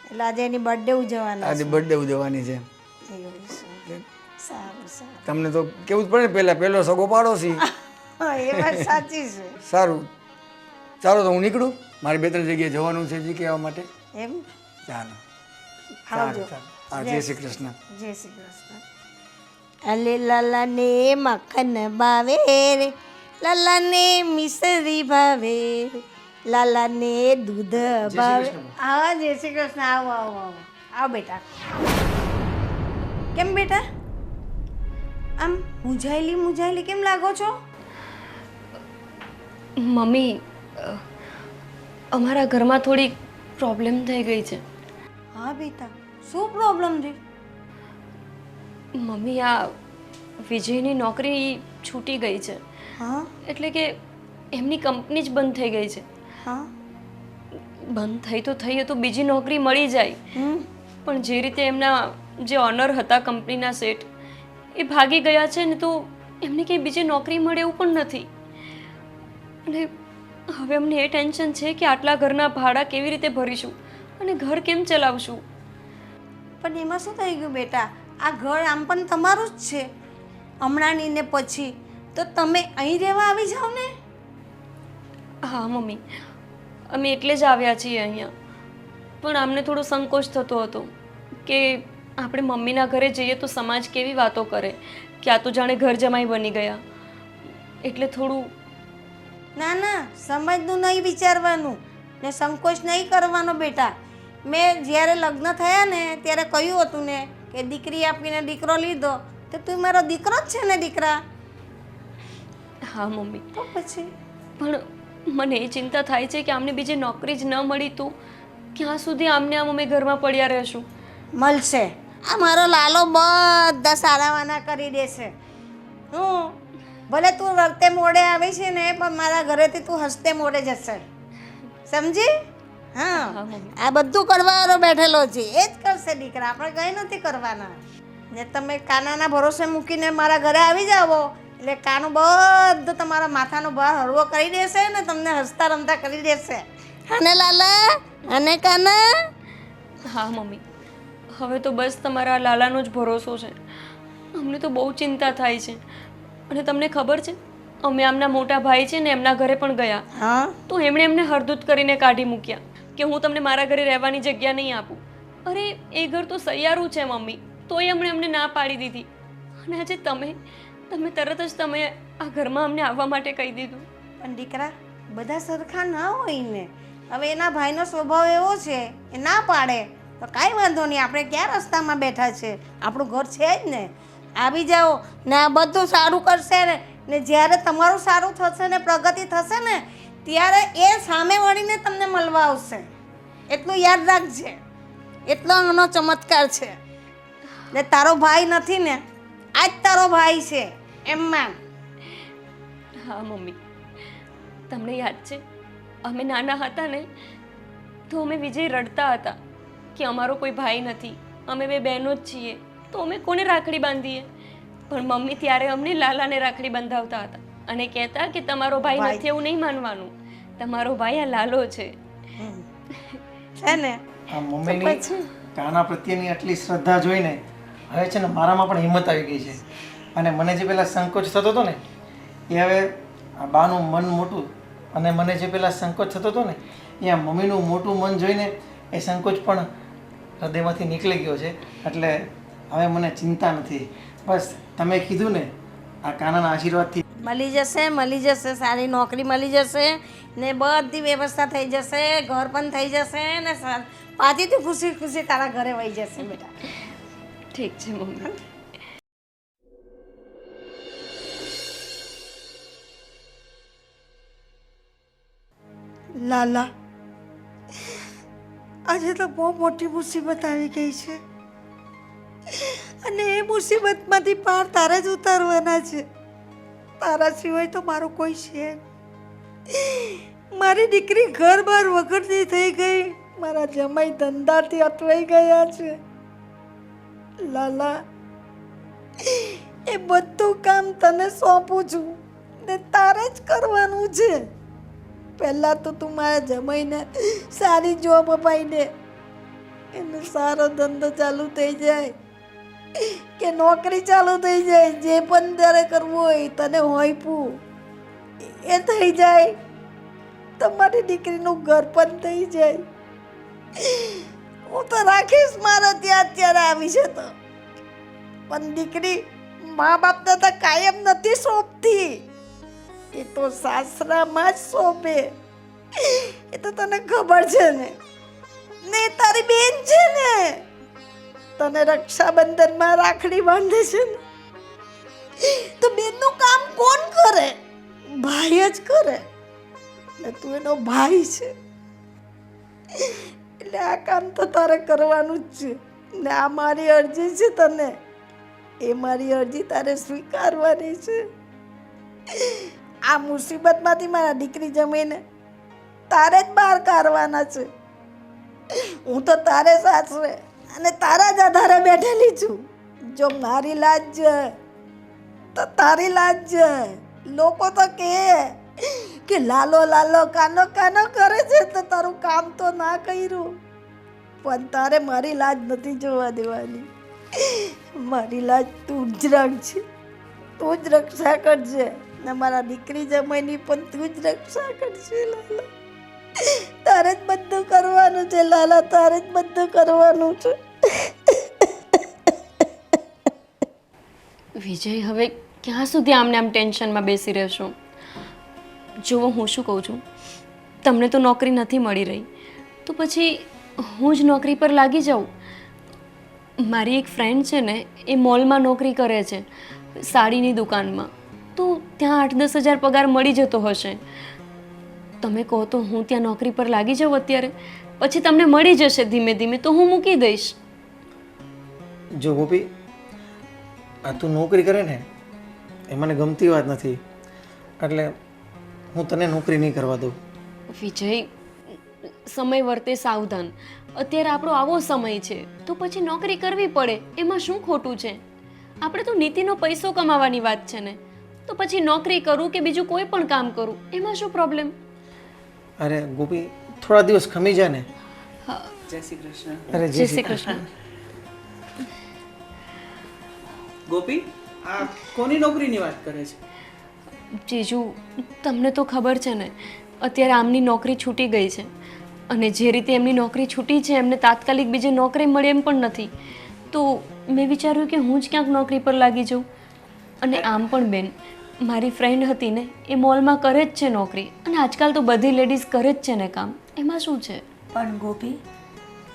[SPEAKER 1] એટલે આજે એની બર્થડે ઉજવવાના
[SPEAKER 6] આજે બર્થડે ઉજવવાની છે.
[SPEAKER 1] છે. એવું છે. સારું સારું.
[SPEAKER 6] તમને તો કેવું જ પડે ને, પહેલો સગો પાડોશી.
[SPEAKER 1] હા, એ વાત સાચી છે.
[SPEAKER 6] સારું, ચાલો તો હું નીકળું, મારે 2-3 જગ્યાએ જવાનું છે જીકે આવવા માટે.
[SPEAKER 1] એમ?
[SPEAKER 6] ચાલો,
[SPEAKER 1] આવજો.
[SPEAKER 6] સારું. હા, જય શ્રી કૃષ્ણ.
[SPEAKER 1] જય શ્રી કૃષ્ણ. અલે લાલા ને મખન ભાવે રે, લાલા ને મિસરી ભાવે રે, લાલા ને દૂધ ભાવે. હા, જય શ્રી કૃષ્ણ. આવો આવો આવો. આવો બેટા. કેમ બેટા, આમ મૂંઝાયેલી કેમ લાગો છો?
[SPEAKER 4] મમ્મી, અમારા ઘરમાં થોડી પ્રોબ્લેમ થઈ ગઈ છે.
[SPEAKER 1] હા બેટા, શું પ્રોબ્લેમ છે?
[SPEAKER 4] મમ્મી, આ વિજયની નોકરી છૂટી ગઈ છે.
[SPEAKER 1] હા
[SPEAKER 4] એટલે કે એમની કંપની જ બંધ થઈ ગઈ છે.
[SPEAKER 1] હા.
[SPEAKER 4] બંધ થઈ તો થઈ તો બીજી નોકરી મળી જાય, પણ જે રીતે એમના જે ઓનર હતા કંપનીના શેઠ, એ ભાગી ગયા છે ને, તો એમને કંઈ બીજી નોકરી મળે એવું પણ નથી. અને હવે અમને એ ટેન્શન છે કે આટલા ઘરના ભાડા કેવી રીતે ભરીશું અને ઘર કેમ ચલાવશું.
[SPEAKER 1] પણ એમાં શું થઈ ગયું બેટા? આ ઘર આમ પણ તમારું જ છે. હમણાંની ને પછી તો તમે અહીં રહેવા આવી જાઓ ને.
[SPEAKER 4] હા મમ્મી, અમે એટલે જ આવ્યા છીએ અહીંયા. પણ આમને થોડો સંકોચ થતો હતો કે આપણે મમ્મીના ઘરે જઈએ તો સમાજ કેવી વાતો કરે કે આ તો જાણે ઘર જમાઈ બની ગયા. એટલે થોડું.
[SPEAKER 1] ના ના, સમજનું નહીં વિચારવાનું ને સંકોચ નહીં કરવાનો બેટા. મેં જ્યારે લગ્ન થયા ને ત્યારે કહ્યું હતું ને કે દીકરી આપીને દીકરો લીધો, તો તું મારો દીકરો જ છે ને દીકરા.
[SPEAKER 4] હા મમ્મી,
[SPEAKER 1] તો પછી
[SPEAKER 4] પણ મને એ ચિંતા થાય છે કે આમને બીજી નોકરી જ ન મળી તો ક્યાં સુધી આમને આમ અમે ઘરમાં પડ્યા રહેશું.
[SPEAKER 1] મળશે. આ મારો લાલો બધા સારાવાના કરી દેશે. હું ભલે તું રડતે મોડે આવી છે ને, પણ મારા ઘરેથી તું હસતે મોડે જશે. સમજી? હા, આ બધું કરવાવાળો બેઠેલો છે, એ જ કરશે દીકરા. આપણે કંઈ નથી કરવાના. ને તમે કાનાના ભરોસે મૂકીને મારા ઘરે આવી જાઓ એટલે કાનું બધું તમારા માથાનો ભાર હળવો કરી દેશે ને તમને હસતા રમતા કરી દેશે. અને લાલા અને કાના.
[SPEAKER 4] હા મમ્મી, હવે તો બસ તમારા લાલાનો જ ભરોસો છે. અમને તો બહુ ચિંતા થાય છે. અને તમને ખબર છે, અમે આમના મોટા ભાઈ છે ને એમના ઘરે પણ ગયા
[SPEAKER 1] હા,
[SPEAKER 4] તો એમણે એમને હરદૂત કરીને કાઢી મૂક્યા કે હું તમને મારા ઘરે રહેવાની જગ્યા નહીં આપું. અરે એ ઘર તો સૈયારું છે મમ્મી, તોય અમને ના પાડી દીધી. અને આજે તમે તરત જ તમે આ ઘરમાં અમને આવવા માટે કહી દીધું.
[SPEAKER 1] પણ દીકરા, બધા સરખા ના હોય ને. હવે એના ભાઈનો સ્વભાવ એવો છે, એ ના પાડે તો કાંઈ વાંધો નહીં, આપણે ક્યાં રસ્તામાં બેઠા છે, આપણું ઘર છે જ ને. આવી જાઓ ને આ બધું સારું કરશે ને જ્યારે તમારું સારું થશે ને પ્રગતિ થશે ને ત્યારે એ સામે વળીને તમને મળવા આવશે. એટલું યાદ રાખજે, એટલો એનો ચમત્કાર છે. ને તારો ભાઈ નથી ને, આ જ તારો ભાઈ છે એમ માન.
[SPEAKER 4] હા મમ્મી, તમને યાદ છે અમે નાના હતા ને તો અમે વિજય રડતા હતા કે અમારો કોઈ ભાઈ નથી, અમે બે બહેનો જ છીએ, તો અમે કોને રાખડી બાંધીએ. પણ મમ્મી ત્યારે અમને લાલાને રાખડી બંધાવતા હતા અને કહેતા કે તમારો ભાઈ નથી એવું નહીં માનવાનું, તમારો ભાઈ આ લાલો છે.
[SPEAKER 1] છે ને
[SPEAKER 5] આ મમ્મીની કાના પ્રત્યેની આટલી શ્રદ્ધા જોઈને હવે છે ને મારામાં પણ હિંમત આવી ગઈ છે. અને મને જે પેલા સંકોચ થતો હતો ને એ હવે આ બાનું મન મોટું અને મને જે પેલા સંકોચ થતો હતો ને એ આ મમ્મીનું મોટું મન જોઈને એ સંકોચ પણ હૃદયમાંથી નીકળી ગયો છે. એટલે હવે મને ચિંતા નથી. બસ તમે કીધું ને આ કાનાના આશીર્વાદથી
[SPEAKER 1] મળી જશે, સારી નોકરી મળી જશે ને બધી વ્યવસ્થા થઈ જશે, ઘર પણ થઈ જશે ને પાછીથી ખુશી ખુશી તારા ઘરે વહી જશે બેટા.
[SPEAKER 4] ઠીક છે મમ્મી.
[SPEAKER 2] લાલા, આજે તો બહુ મોટી મુસીબત આવી ગઈ છે અને એ મુસીબતમાંથી પાર તારે જ ઉતારવાના છે. તારા સિવાય તો મારું કોઈ છે નહીં. મારી દીકરી ઘર બાર વગરની થઈ ગઈ, મારા જમાઈ ધંધાથી અટવાઈ ગયા છે. લાલા, એ બધું કામ તને સોંપું છું ને તારે જ કરવાનું છે. પહેલાં તો તું મારા જમાઈને સારી જોબ અપાઈને એને સારો ધંધો ચાલુ થઈ જાય કે નોકરી ચાલુ થઈ જાય, જે પણ તારે કરવું હોય તને હોઈપું એ થઈ જાય, તમારી દીકરીનું ઘર પણ થઈ જાય. હું તો રાખીશ મારા ત્યાં અત્યારે આવી છે તો, પણ દીકરી મા બાપને તો કાયમ નથી સોંપતી, એ તો સાસરામાં જ સોંપે. એ તો તને ખબર છે ને તારી બેન છે ને, તને રક્ષાબંધનમાં રાખડી બાંધે છે ને, તો બેનનું કામ કોણ કરે? ભાઈ જ કરે ને. તું એનો ભાઈ છે એટલે આ કામ તો તારે કરવાનું જ છે ને. આ મારી અરજી છે તને, એ મારી અરજી તારે સ્વીકારવાની છે. આ મુસીબતમાંથી મારા દીકરી જમીને તારે જ બહાર કાઢવાના છે. હું તો તારે સાસરે અને તારા જ આધારે બેઠેલી છું. જો મારી લાજ જાય તો તારી લાજ જાય. લોકો તો કે લાલો લાલો કાનો કાનો કરે છે તો તારું કામ તો ના કર્યું, પણ તારે મારી લાજ નથી જોવા દેવાની. મારી લાજ તું જ રાખજે, તું જ રક્ષા કરજે ને મારા દીકરી જમાઈની પણ તું જ રક્ષા કરજે. લાલા, તારે જ બધું કરવાનું છે. લાલા, તારે જ બધું કરવાનું છે.
[SPEAKER 4] વિજય, હવે ક્યાં સુધી આમને આમ ટેન્શનમાં બેસી રહેશો? જુઓ, હું શું કહું છું, તમને તો નોકરી નથી મળી રહી તો પછી હું જ નોકરી પર લાગી જાઉં. મારી એક ફ્રેન્ડ છે ને, એ મોલમાં નોકરી કરે છે, સાડીની દુકાનમાં. તો ત્યાં 8-10 હજાર પગાર મળી જતો હશે. તમે કહો તો હું ત્યાં નોકરી પર લાગી જાઉં અત્યારે, પછી તમને મળી જશે ધીમે ધીમે તો હું મૂકી દઈશ.
[SPEAKER 5] જો ગોપી, આ તું નોકરી કરે ને એ મને ગમતી વાત નથી, એટલે હું તને નોકરી નહીં કરવા દઉં.
[SPEAKER 4] વિજય, સમય વર્તે સાવધાન. અત્યારે આપણો આવો સમય છે તો પછી નોકરી કરવી પડે, એમાં શું ખોટું છે? આપણે તો નીતિનો પૈસો કમાવાની વાત છે ને, તો પછી નોકરી કરું કે બીજું કોઈ પણ કામ કરું એમાં શું પ્રોબ્લેમ?
[SPEAKER 5] અરે ગોપી, થોડા દિવસ ખમી જા ને.
[SPEAKER 3] જય શ્રી કૃષ્ણ.
[SPEAKER 5] અરે
[SPEAKER 4] જય શ્રી કૃષ્ણ.
[SPEAKER 3] ગોપી, આ કોની નોકરીની વાત કરે છે?
[SPEAKER 4] જીજુ, તમને તો ખબર છે ને અત્યારે આમની નોકરી છૂટી ગઈ છે અને જે રીતે એમની નોકરી છૂટી છે એમને તાત્કાલિક બીજી નોકરી મળે એમ પણ નથી. તો મેં વિચાર્યું કે હું જ ક્યાંક નોકરી પર લાગી જાઉં. અને આમ પણ બેન, મારી ફ્રેન્ડ હતી ને એ મોલમાં કરે જ છે નોકરી, અને આજકાલ તો બધી લેડીઝ કરે જ છે ને કામ, એમાં શું છે?
[SPEAKER 2] પણ ગોપી,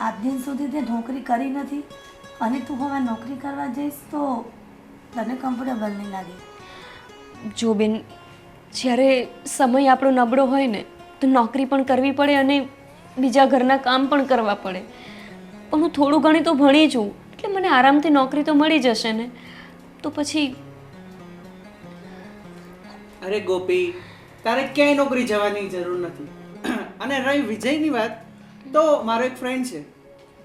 [SPEAKER 2] આજ દિન સુધી તે નોકરી કરી નથી અને તું હવે નોકરી કરવા જઈશ તો તને કમ્ફર્ટેબલ નહીં લાગે.
[SPEAKER 4] જો બેન, જ્યારે સમય આપણો નબળો હોય ને તો નોકરી પણ કરવી પડે અને બીજા ઘરના કામ પણ કરવા પડે. પણ હું થોડું ઘણી તો ભણી છું, એટલે મને આરામથી નોકરી તો મળી જશે ને. તો પછી
[SPEAKER 3] અરે ગોપી, તારે ક્યાંય નોકરી જવાની જરૂર નથી. અને રહી વિજયની વાત, તો મારો એક ફ્રેન્ડ છે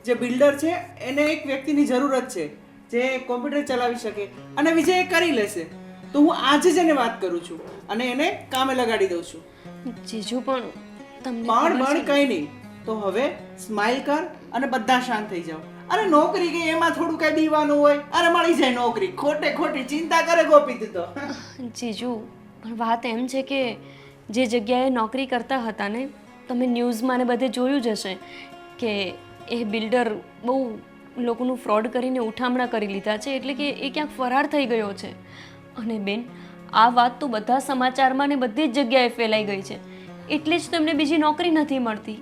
[SPEAKER 3] જે બિલ્ડર છે, એને એક વ્યક્તિની જરૂરત છે જે કોમ્પ્યુટર ચલાવી શકે, અને વિજય એ કરી લેશે. તો હું આજે જ એને વાત કરું છું અને એને કામે લગાડી દઉં છું.
[SPEAKER 4] જીજુ પણ તમને
[SPEAKER 3] પણ
[SPEAKER 4] ખબર
[SPEAKER 3] પણ
[SPEAKER 4] છે
[SPEAKER 3] કઈ નહીં. તો હવે સ્માઈલ કર અને બધા શાંત થઈ જાઓ. અરે નોકરી ગઈ એમાં થોડું કઈ દીવાનું હોય? અરે મળી જાય નોકરી, ખોટે ખોટી ચિંતા કરે ગોપી તું તો.
[SPEAKER 4] જીજુ, પણ વાત એમ છે કે જે જગ્યાએ નોકરી કરતા હતા ને, તમે ન્યૂઝમાં ને બધે જોયું જ હશે કે એ બિલ્ડર બહુ લોકોનું ફ્રોડ કરીને ઉઠામણા કરી લીધા છે, એટલે કે એ ક્યાંક ફરાર થઈ ગયો છે. અને બેન, આ વાત તો બધા સમાચારમાં ને બધી જ જગ્યાએ ફેલાઈ ગઈ છે. એટલે જ તો એમને બીજી નોકરી નથી મળતી.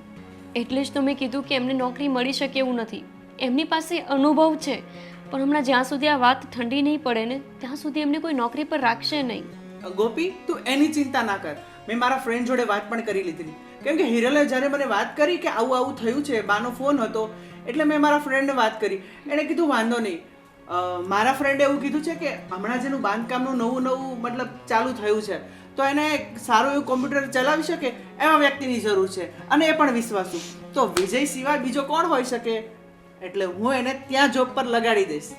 [SPEAKER 4] એટલે જ તો મેં કીધું કે એમને નોકરી મળી શકે એવું નથી. એમની પાસે અનુભવ છે, પણ હમણાં જ્યાં સુધી આ વાત ઠંડી નહીં પડે ને ત્યાં સુધી એમને કોઈ નોકરી પર રાખશે નહીં.
[SPEAKER 3] ગોપી, તું એની ચિંતા ના કર. મેં મારા ફ્રેન્ડ જોડે વાત પણ કરી લીધી. કેમ કે હિરલે જ્યારે મને વાત કરી કે આવું આવું થયું છે, બાનો ફોન હતો, એટલે મેં મારા ફ્રેન્ડને વાત કરી. એણે કીધું વાંધો નહીં. મારા ફ્રેન્ડે એવું કીધું છે કે હમણાં જેનું બાંધકામનું નવું મતલબ ચાલુ થયું છે, તો એને સારું એવું કોમ્પ્યુટર ચલાવી શકે એવા વ્યક્તિની જરૂર છે, અને એ પણ વિશ્વાસુ. તો વિજય સિવાય બીજો કોણ હોઈ શકે? એટલે હું એને ત્યાં જોબ પર લગાડી દઈશ.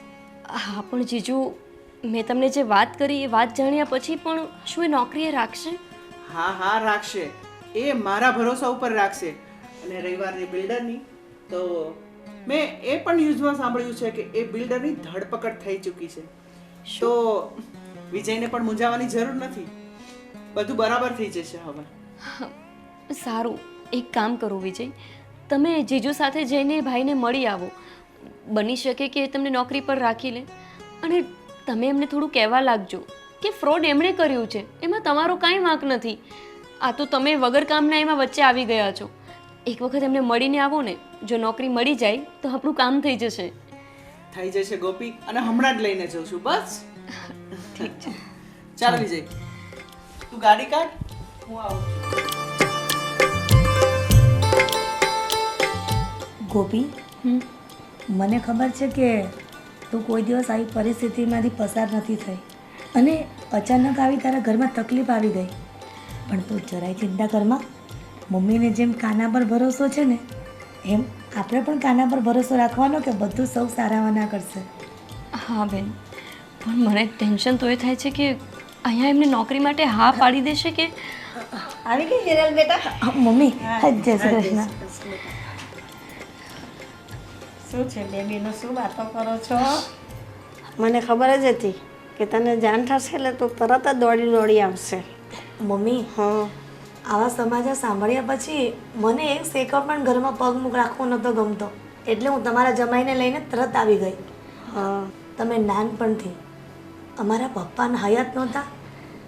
[SPEAKER 4] હા, પણ જીજુ, મેં તમને જે વાત કરી એ વાત જાણ્યા પછી પણ શું એ નોકરીએ રાખશે?
[SPEAKER 3] હા હા, રાખશે. એ મારા ભરોસા ઉપર રાખશે. અને રવિવારની બિલ્ડરની, તો મેં એ પણ ન્યૂઝમાં સાંભળ્યું છે કે એ બિલ્ડરની ધરપકડ થઈ ચૂકી છે. તો વિજયને પણ મૂંઝાવાની જરૂર નથી, બધું બરાબર થઈ જશે હવે.
[SPEAKER 4] સારું, એક કામ કરો વિજય, તમે જીજુ સાથે જઈને ભાઈને મળી આવો. બની શકે કે એ તમને નોકરી પર રાખી લે. અને તમે એમને થોડું કહેવા લાગજો કે ફ્રોડ એમણે કર્યું છે, એમાં તમારો કાંઈ વાંક નથી. આ તો તમે વગર કામના એમાં વચ્ચે આવી ગયા છો. એક વખત એમને મળીને આવો ને, જો નોકરી મળી જાય તો આપણું કામ થઈ જશે.
[SPEAKER 3] થઈ જશે ગોપી, અને હમણાં જ લઈને જઉં છું. બસ
[SPEAKER 4] ઠીક છે.
[SPEAKER 3] ચાલ વિજય, તું ગાડી કાઢ, હું આવું છું.
[SPEAKER 2] ગોપી, મને ખબર છે કે તું કોઈ દિવસ આવી પરિસ્થિતિમાંથી પસાર નથી થઈ અને અચાનક આવી તારા ઘરમાં તકલીફ આવી ગઈ. પણ તું જરાય ચિંતા કરમાં. મમ્મીને જેમ કાના પર ભરોસો છે ને, એમ આપણે પણ કાના પર ભરોસો રાખવાનો કે બધું સૌ સારાવાના કરશે.
[SPEAKER 4] હા બેન, પણ મને ટેન્શન તો એ થાય છે કે અહીંયા એમને નોકરી માટે હા પાડી દેશે કે.
[SPEAKER 1] આવી ગઈ હિરલ બેટા?
[SPEAKER 2] મમ્મી, જય શ્રી કૃષ્ણ.
[SPEAKER 1] શું છે બેબીનો, શું વાતો કરો છો?
[SPEAKER 8] મને ખબર જ હતી કે તને જાણ થશે એટલે તું તરત જ દોડી દોડી આવશે.
[SPEAKER 2] મમ્મી,
[SPEAKER 8] હા,
[SPEAKER 2] આવા સમાચાર સાંભળ્યા પછી મને એક સેકન્ડ પણ ઘરમાં પગ મૂક રાખવો નહોતો ગમતો, એટલે હું તમારા જમાઈને લઈને તરત આવી ગઈ.
[SPEAKER 8] હા,
[SPEAKER 2] તમે નાનપણથી અમારા પપ્પાના હયાત નહોતા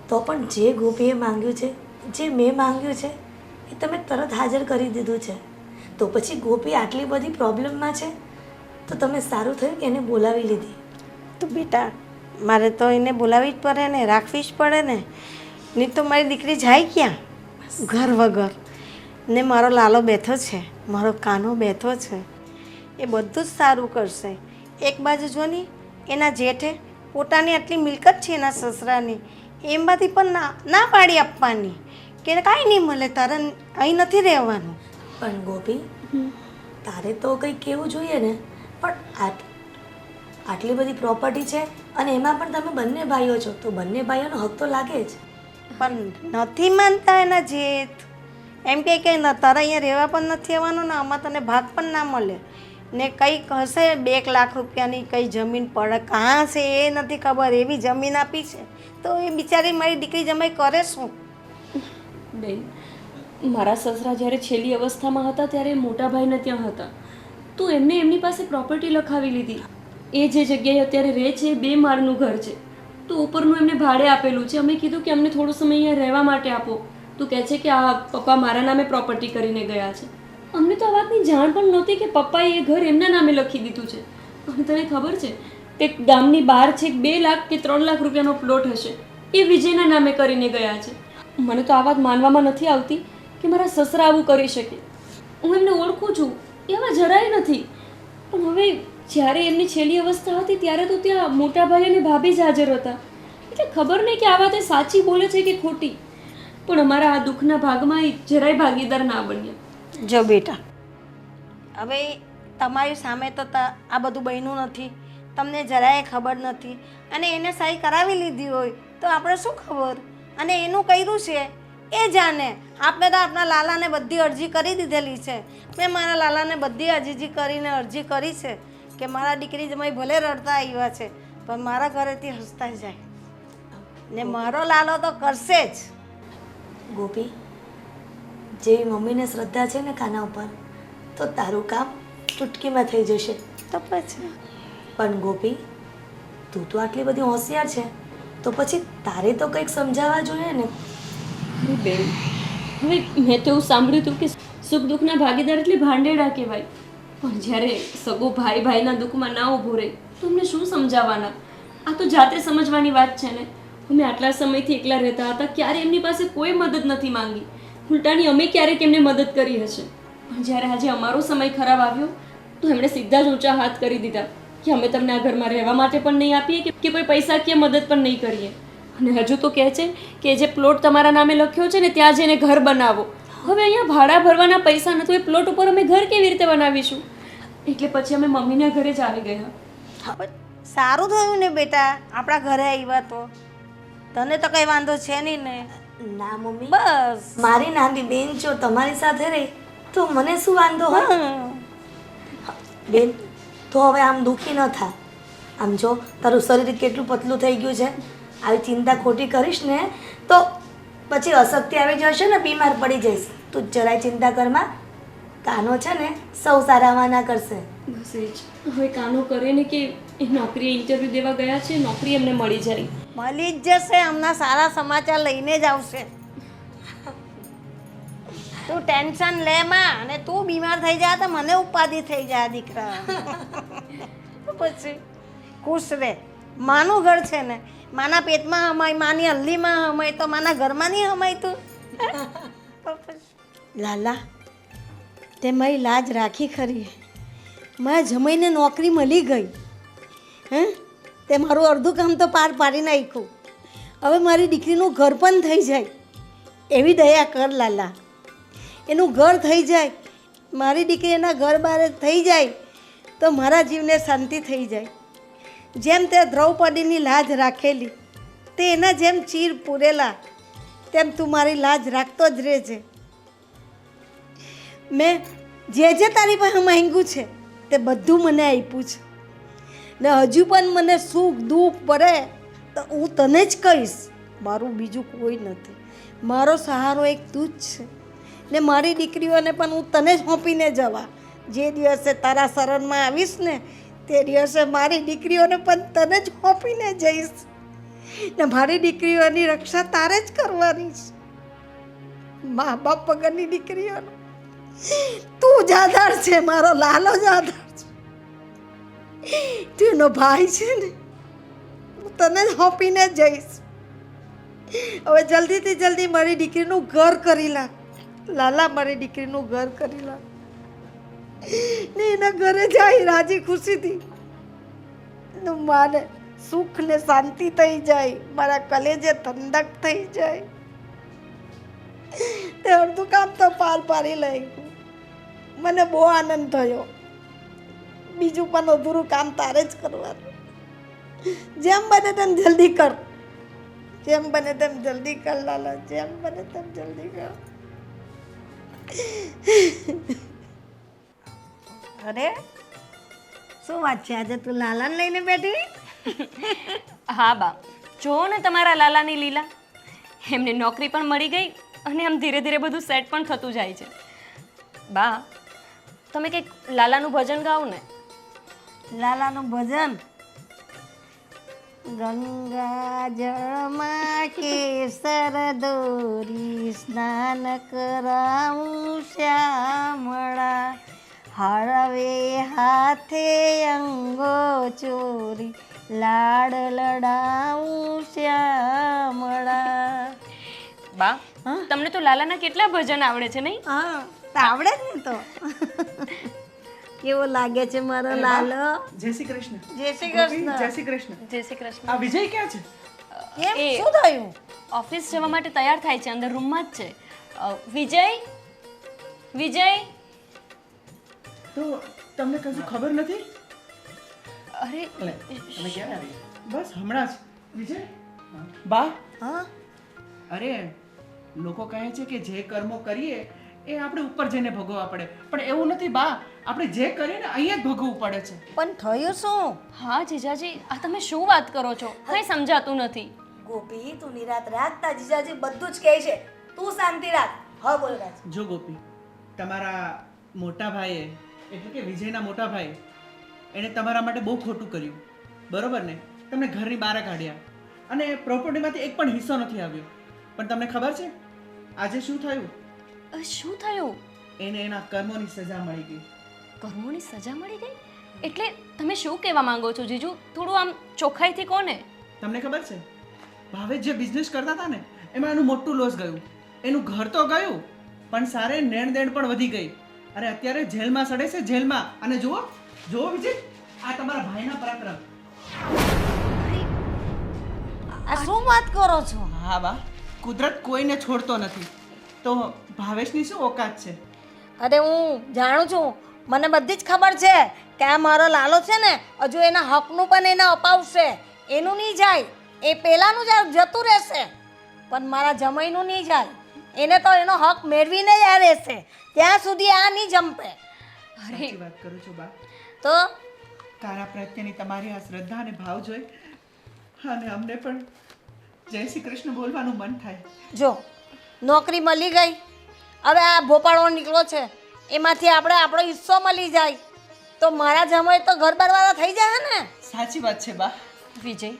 [SPEAKER 2] તો પણ જે ગોપીએ માંગ્યું છે, જે મેં માંગ્યું છે, એ તમે તરત હાજર કરી દીધું છે. તો પછી ગોપી આટલી બધી પ્રોબ્લેમમાં છે તો તમે સારું થયું કે એને બોલાવી લીધી.
[SPEAKER 8] તો બેટા મારે તો એને બોલાવવી જ પડે ને, રાખવી જ પડે ને. નહીં તો મારી દીકરી જાય ક્યાં ઘર વગર? ને મારો લાલો બેઠો છે, મારો કાનો બેઠો છે, એ બધું જ સારું કરશે. એક બાજુ જો ને એના જેઠે પોતાની આટલી મિલકત છે એના સસરાની, એમાંથી પણ ના પાડી આપવાની કે કાંઈ નહીં મળે, તારે અહીં નથી રહેવાનું.
[SPEAKER 2] પણ ગોપી, તારે તો કંઈક કહેવું જોઈએ ને. પણ આટલી બધી પ્રોપર્ટી છે અને એમાં પણ તમે બંને ભાઈઓ છો, તો બંને ભાઈઓનો હક તો લાગે જ.
[SPEAKER 8] પણ નથી માનતા એના જેઠ. એમ કે તારે અહીંયા રહેવા પણ નથી આવવાનું ને આમાં તને ભાગ પણ ના મળે ને. કંઈક હશે 2 લાખ રૂપિયાની કંઈ જમીન પડે, કાં છે એ નથી ખબર, એવી જમીન આપી છે. તો એ બિચારી મારી દીકરી જમાઈ કરે શું?
[SPEAKER 4] બેન, મારા સસરા જ્યારે છેલ્લી અવસ્થામાં હતા ત્યારે મોટા ભાઈને ત્યાં હતા, તો એમને એમની પાસે પ્રોપર્ટી લખાવી લીધી. એ જે જગ્યાએ અત્યારે રહે છે એ 2 માળનું ઘર છે, તો ઉપરનું એમને ભાડે આપેલું છે. અમે કીધું કે અમને થોડો સમય અહીંયા રહેવા માટે આપો, તો કહે છે કે આ પપ્પા મારા નામે પ્રોપર્ટી કરીને ગયા છે. અમને તો આ વાતની જાણ પણ નહોતી કે પપ્પાએ એ ઘર એમના નામે લખી દીધું છે. અને તને ખબર છે તે ગામની બહાર છે 2 લાખ કે 3 લાખ રૂપિયાનો પ્લોટ હશે, એ વિજયના નામે કરીને ગયા છે. મને તો આ વાત માનવામાં નથી આવતી કે મારા સસરા આવું કરી શકે. હું એમને ઓળખું છું, એવા જરાય નથી. પણ હવે જ્યારે એમની છેલ્લી અવસ્થા હતી ત્યારે તો ત્યાં મોટા ભાઈ અને ભાભી જ હાજર હતા. એટલે ખબર નહીં કે આ વાત એ સાચી બોલે છે કે ખોટી, પણ અમારા આ દુઃખના ભાગમાં એ જરાય ભાગીદાર ના બન્યા.
[SPEAKER 8] જો બેટા, હવે તમારી સામે તો આ બધું બન્યું નથી, તમને જરાય ખબર નથી, અને એને સહી કરાવી લીધી હોય તો આપણે શું ખબર? અને એનું કર્યું છે એ જાણે. આપણે તો આપણા લાલાને બધી અરજી કરી દીધેલી છે. મેં મારા લાલાને બધી અરજી કરીને અરજી કરી છે કે મારા દીકરી જમાઈ ભલે રડતા આવ્યા છે પણ મારા ઘરેથી હસતા જાય, ને મારો લાલો તો કરશે જ.
[SPEAKER 2] ગોપી, જેવી મમ્મીને શ્રદ્ધા છે ને કાના ઉપર, તો તારું કામ ચૂટકીમાં થઈ જશે.
[SPEAKER 8] તો પછી
[SPEAKER 2] પણ ગોપી, તું તો આટલી બધી હોશિયાર છે, તો પછી તારે તો કંઈક સમજાવવા જોઈએ ને.
[SPEAKER 4] બેન, હવે મેં તો એવું સાંભળ્યું હતું કે સુખ દુઃખના ભાગીદાર એટલે ભાંડેડા કહેવાય. પણ જ્યારે સગો ભાઈ ભાઈના દુઃખમાં ના ઊભો રહે તો અમને શું સમજાવવાના? આ તો જાતે સમજવાની વાત છે ને. અમે આટલા સમયથી એકલા રહેતા હતા, ક્યારે એમની પાસે કોઈ મદદ નથી માંગી. ઉલટાની અમે ક્યારેક એમને મદદ કરી હશે. પણ જ્યારે આજે અમારો સમય ખરાબ આવ્યો તો એમણે સીધા જ ઊંચા હાથ કરી દીધા કે અમે તમને આ ઘરમાં રહેવા માટે પણ નહીં આપીએ કે કોઈ પૈસાકીય મદદ પણ નહીં કરીએ. અને હજુ તો કહે છે કે જે પ્લોટ તમારા નામે લખ્યો છે ને ત્યાં જઈને ઘર બનાવો. હવે અહીંયા ભાડા ભરવાના પૈસા નથી, એ પ્લોટ ઉપર અમે ઘર કેવી રીતે બનાવીશું? એટલે પછી અમે મમ્મીના ઘરે જ આવી ગયા.
[SPEAKER 8] હવે સારું થયું ને બેટા, આપણા ઘરે આવ્યા તો તને તો કઈ વાંધો છે નહીં ને?
[SPEAKER 2] ના મમ્મી,
[SPEAKER 8] બસ
[SPEAKER 2] મારી નાની બેન જો તમારી સાથે રહે તો મને શું વાંધો હોય? બેન, તો હવે આમ દુઃખી ન થા. આમ જો તારું શરીર કેટલું પતલું થઈ ગયું છે, આવી ચિંતા ખોટી કરીશ ને તો પછી અશક્તિ આવી જશે ને, બીમાર પડી જઈશ. તું જરાય ચિંતા કરમાં. કાનો છે ને સૌ સારામાં ના કરશે.
[SPEAKER 4] બસ એ જ. હવે કાનો કરે ને કે એ નોકરીએ ઇન્ટરવ્યૂ દેવા ગયા છે, નોકરી એમને મળી જાય.
[SPEAKER 8] મળી જ જશે, હમણાં સારા સમાચાર લઈને જ આવશે. તું ટેન્શન લે માં, અને તું બીમાર થઈ જાય તો મને ઉપાધિ થઈ જાય દીકરા. પછી ખુશ રહે. માનું ઘર છે ને, માના પેટમાં હમાય, માની હલ્દીમાં હમાય, તો માના ઘરમાં નહીં હમાય તું? લાલા, તે મારી લાજ રાખી ખરી. મારા જમાઈને નોકરી મળી ગઈ. હે, તે મારું અડધું કામ તો પાર પાડી નાખ્યું. હવે મારી દીકરીનું ઘર પણ થઈ જાય એવી દયા કર લાલા. એનું ઘર થઈ જાય, મારી દીકરી એના ઘર બહાર થઈ જાય તો મારા જીવને શાંતિ થઈ જાય. જેમ તે દ્રૌપદીની લાજ રાખેલી, તે એના જેમ ચીર પૂરેલા, તેમ તું મારી લાજ રાખતો જ રહેજે. મેં જે તારી પાસે માંગ્યું છે તે બધું મને આપ્યું છે, ને હજુ પણ મને સુખ દુઃખ પડે તો હું તને જ કહીશ. મારું બીજું કોઈ નથી. મારો સહારો એક તું જ છે, ને મારી દીકરીઓને પણ હું તને જ સોંપીને જવા. જે દિવસે તારા શરણમાં આવીશ ને તે દિવસે મારી દીકરીઓને પણ તને જ સોંપીને જઈશ, ને મારી દીકરીઓની રક્ષા તારે જ કરવાની છે. મા બાપ વગરની દીકરીઓનો તું જ આધાર છે, મારો લાલો જ આધાર છે. તું એનો ભાઈ છે ને, હું તને જ સોંપીને જઈશ. હવે જલ્દીથી જલ્દી મારી દીકરીનું ઘર કરી લાગ લાલા, મારી દીકરીનું ઘર કરી લાગ, ને એના ઘરે જાય રાજી ખુશીથી. મારે સુખ ને શાંતિ થઈ જાય, મારા કલેજે ઠંડક થઈ જાય. તે અડધું કામ તો પાર પાડી લઈ. મને બહુ આનંદ થયો. બીજું પણ અધૂરું કામ તારે જ કરવાનું. જેમ બને તેમ જલ્દી કર, જેમ બને તેમ જલ્દી કર લાલા, જેમ બને તેમ જલ્દી કર. અરે શું વાત છે, આજે તું લાલાને લઈને બેઠી?
[SPEAKER 4] હા બા, જુઓ ને તમારા લાલાની લીલા. એમને નોકરી પણ મળી ગઈ અને આમ ધીરે ધીરે બધું સેટ પણ થતું જાય છે. બા, તમે કંઈક લાલાનું ભજન ગાઓ ને.
[SPEAKER 8] લાલાનું ભજન. ગંગા જળમાં કેસર દોરી સ્નાન કરાવું શ્યામળા, હળવે હાથે અંગો ચોરી લાડ લડાવું શ્યામળા.
[SPEAKER 4] બા, તમને તો લાલાના કેટલા ભજન આવડે છે નહીં?
[SPEAKER 8] હા, આવડે જ ને તો. કેવો લાગે છે મારો લાલો?
[SPEAKER 3] જય શ્રી કૃષ્ણ.
[SPEAKER 8] જય શ્રી
[SPEAKER 3] ગોપી,
[SPEAKER 8] કૃષ્ણ.
[SPEAKER 3] જય શ્રી કૃષ્ણ.
[SPEAKER 4] જય શ્રી કૃષ્ણ.
[SPEAKER 3] આ વિજય ક્યાં છે?
[SPEAKER 8] કેમ,
[SPEAKER 4] એ-
[SPEAKER 8] શું થયું?
[SPEAKER 4] ઓફિસ જવા માટે તૈયાર થાય છે, અંદર રૂમમાં જ છે. વિજય, વિજય.
[SPEAKER 3] તો તમને કશું ખબર નથી?
[SPEAKER 4] અરે
[SPEAKER 3] લે, તમે ક્યારે આવી? બસ હમણાં જ. વિજય, બા,
[SPEAKER 8] હા,
[SPEAKER 3] અરે લોકો કહે છે કે જે કર્મો કરીએ એ આપણે ઉપર જઈને ભોગવવા પડે, પણ એવું નથી બા. આપણે જે કરીએ ને અહીંયા જ ભોગવવું પડે છે.
[SPEAKER 8] પણ થયું શું?
[SPEAKER 4] હા જીજાજી, આ તમે શું વાત કરો છો? કંઈ સમજાતું નથી.
[SPEAKER 2] ગોપી તું નિરાત રાખ, તા જીજાજી બધું જ કહે છે, તું શાંતિ રાખ. હા બોલ રાજ.
[SPEAKER 3] જો ગોપી, તમારા મોટા ભાઈએ એટલે કે વિજયના મોટા ભાઈ એણે તમારા માટે બહુ ખોટું કર્યું, બરોબર ને? તમને ઘરની બહાર કાઢ્યા અને પ્રોપર્ટીમાંથી એક પણ હિસ્સો નથી આવ્યો. પણ તમને ખબર છે આજે શું થયું?
[SPEAKER 4] શું થયું?
[SPEAKER 3] એને એના કર્મોની સજા મળી ગઈ.
[SPEAKER 4] કર્મોની સજા મળી ગઈ? એટલે તમે શું કહેવા માંગો છો જીજુ? થોડું આમ ચોખ્ખાઈથી કોને?
[SPEAKER 3] તમને ખબર છે ભાવેશ જે બિઝનેસ કરતા હતા ને એમાં એનું મોટું લોસ ગયું. એનું ઘર તો ગયું પણ સારે લેણ દેણ પણ વધી ગઈ. અરે અત્યારે જેલમાં સડે છે, જેલમાં. અને જુઓ જુઓ વિજય, આ તમારા ભાઈના પરાક્રમ.
[SPEAKER 8] આ શું વાત કરો છો?
[SPEAKER 3] હા બા, કુદરત કોઈને છોડતો નથી. તો ભાવેશની શું ઓકાત છે?
[SPEAKER 8] અરે હું જાણું છું, મને બધી જ ખબર છે કે આ મારો લાલો છે ને હજુ એના હકનું પણ એને અપાવશે. એનું નહીં જાય, એ પેલાનું જતું રહેશે, પણ મારા જમાઈનું નહીં જાય. એને તો એનો હક મેળવીને જ આ રહેશે, ત્યાં સુધી આ નહીં જંપે.
[SPEAKER 3] સાચી વાત કરું છું બા.
[SPEAKER 8] તો
[SPEAKER 3] તારા પ્રત્યેની તમારી આ શ્રદ્ધા અને ભાવ જોઈ અને અમને પણ જય શ્રી કૃષ્ણ બોલવાનું મન થાય.
[SPEAKER 8] જો નોકરી મળી ગઈ, હવે આ ભોપાળો નીકળો છે, એમાંથી આપણે આપણો હિસ્સો મળી જાય તો મારા જમાઈ તો ઘર બારવાળા થઈ જાય ને.
[SPEAKER 3] સાચી વાત છે બા.
[SPEAKER 4] વિજય,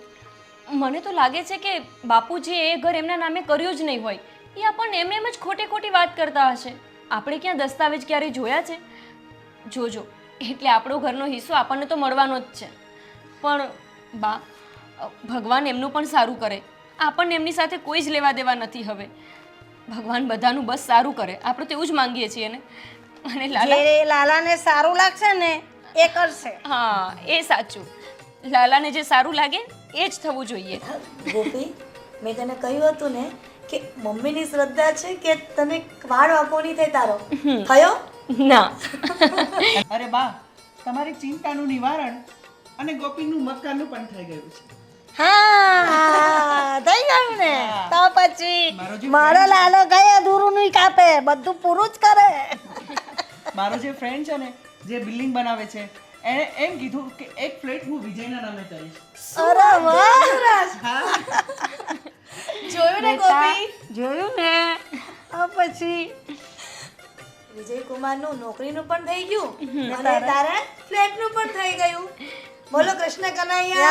[SPEAKER 4] મને તો લાગે છે કે બાપુજીએ એ ઘર એમના નામે કર્યું જ નહીં હોય. એ આપણને એમને એમ જ ખોટી ખોટી વાત કરતા હશે. આપણે ક્યાં દસ્તાવેજ ક્યારેય જોયા છે? જોજો, એટલે આપણો ઘરનો હિસ્સો આપણને તો મળવાનો જ છે. પણ બા, ભગવાન એમનું પણ સારું કરે. આપણને એમની સાથે કોઈ જ લેવા દેવા નથી હવે. ભગવાન બધાનું બસ સારું કરે, આપણે તો એવું જ માંગીએ છીએ ને. અને લાલા,
[SPEAKER 8] જે લાલાને સારું લાગશે ને એ કરશે.
[SPEAKER 4] હા એ સાચું. લાલાને જે સારું લાગે એ જ થવું જોઈએ.
[SPEAKER 2] ગોપી, મેં તને કહ્યું હતું ને કે મમ્મીની શ્રદ્ધા છે કે તને વાળ વાંકો નહીં થાય તારો. થયો?
[SPEAKER 4] ના.
[SPEAKER 3] અરે બા, તમારી ચિંતાનું નિવારણ અને ગોપીનું મકાનનું પણ થઈ ગયું છે.
[SPEAKER 8] હા, થઈ ગયું ને. તો પછી
[SPEAKER 3] મારો જે
[SPEAKER 8] મારો લાલો કઈ અધૂરું નહીં કાપે, બધું પૂરું જ કરે.
[SPEAKER 3] મારો જે ફ્રેન્ડ છે ને જે બિલ્ડિંગ બનાવે છે એણે એમ કીધું કે એક ફ્લેટ હું વિજયના નામે કરીશ.
[SPEAKER 8] અરે વાહ,
[SPEAKER 2] જોયું ને ગોપી?
[SPEAKER 8] જોયું ને. આ પછી
[SPEAKER 2] વિજય કુમારનું નોકરીનું પણ થઈ ગયું અને તારા ફ્લેટનું પણ થઈ ગયું. બોલો કૃષ્ણ કનૈયા.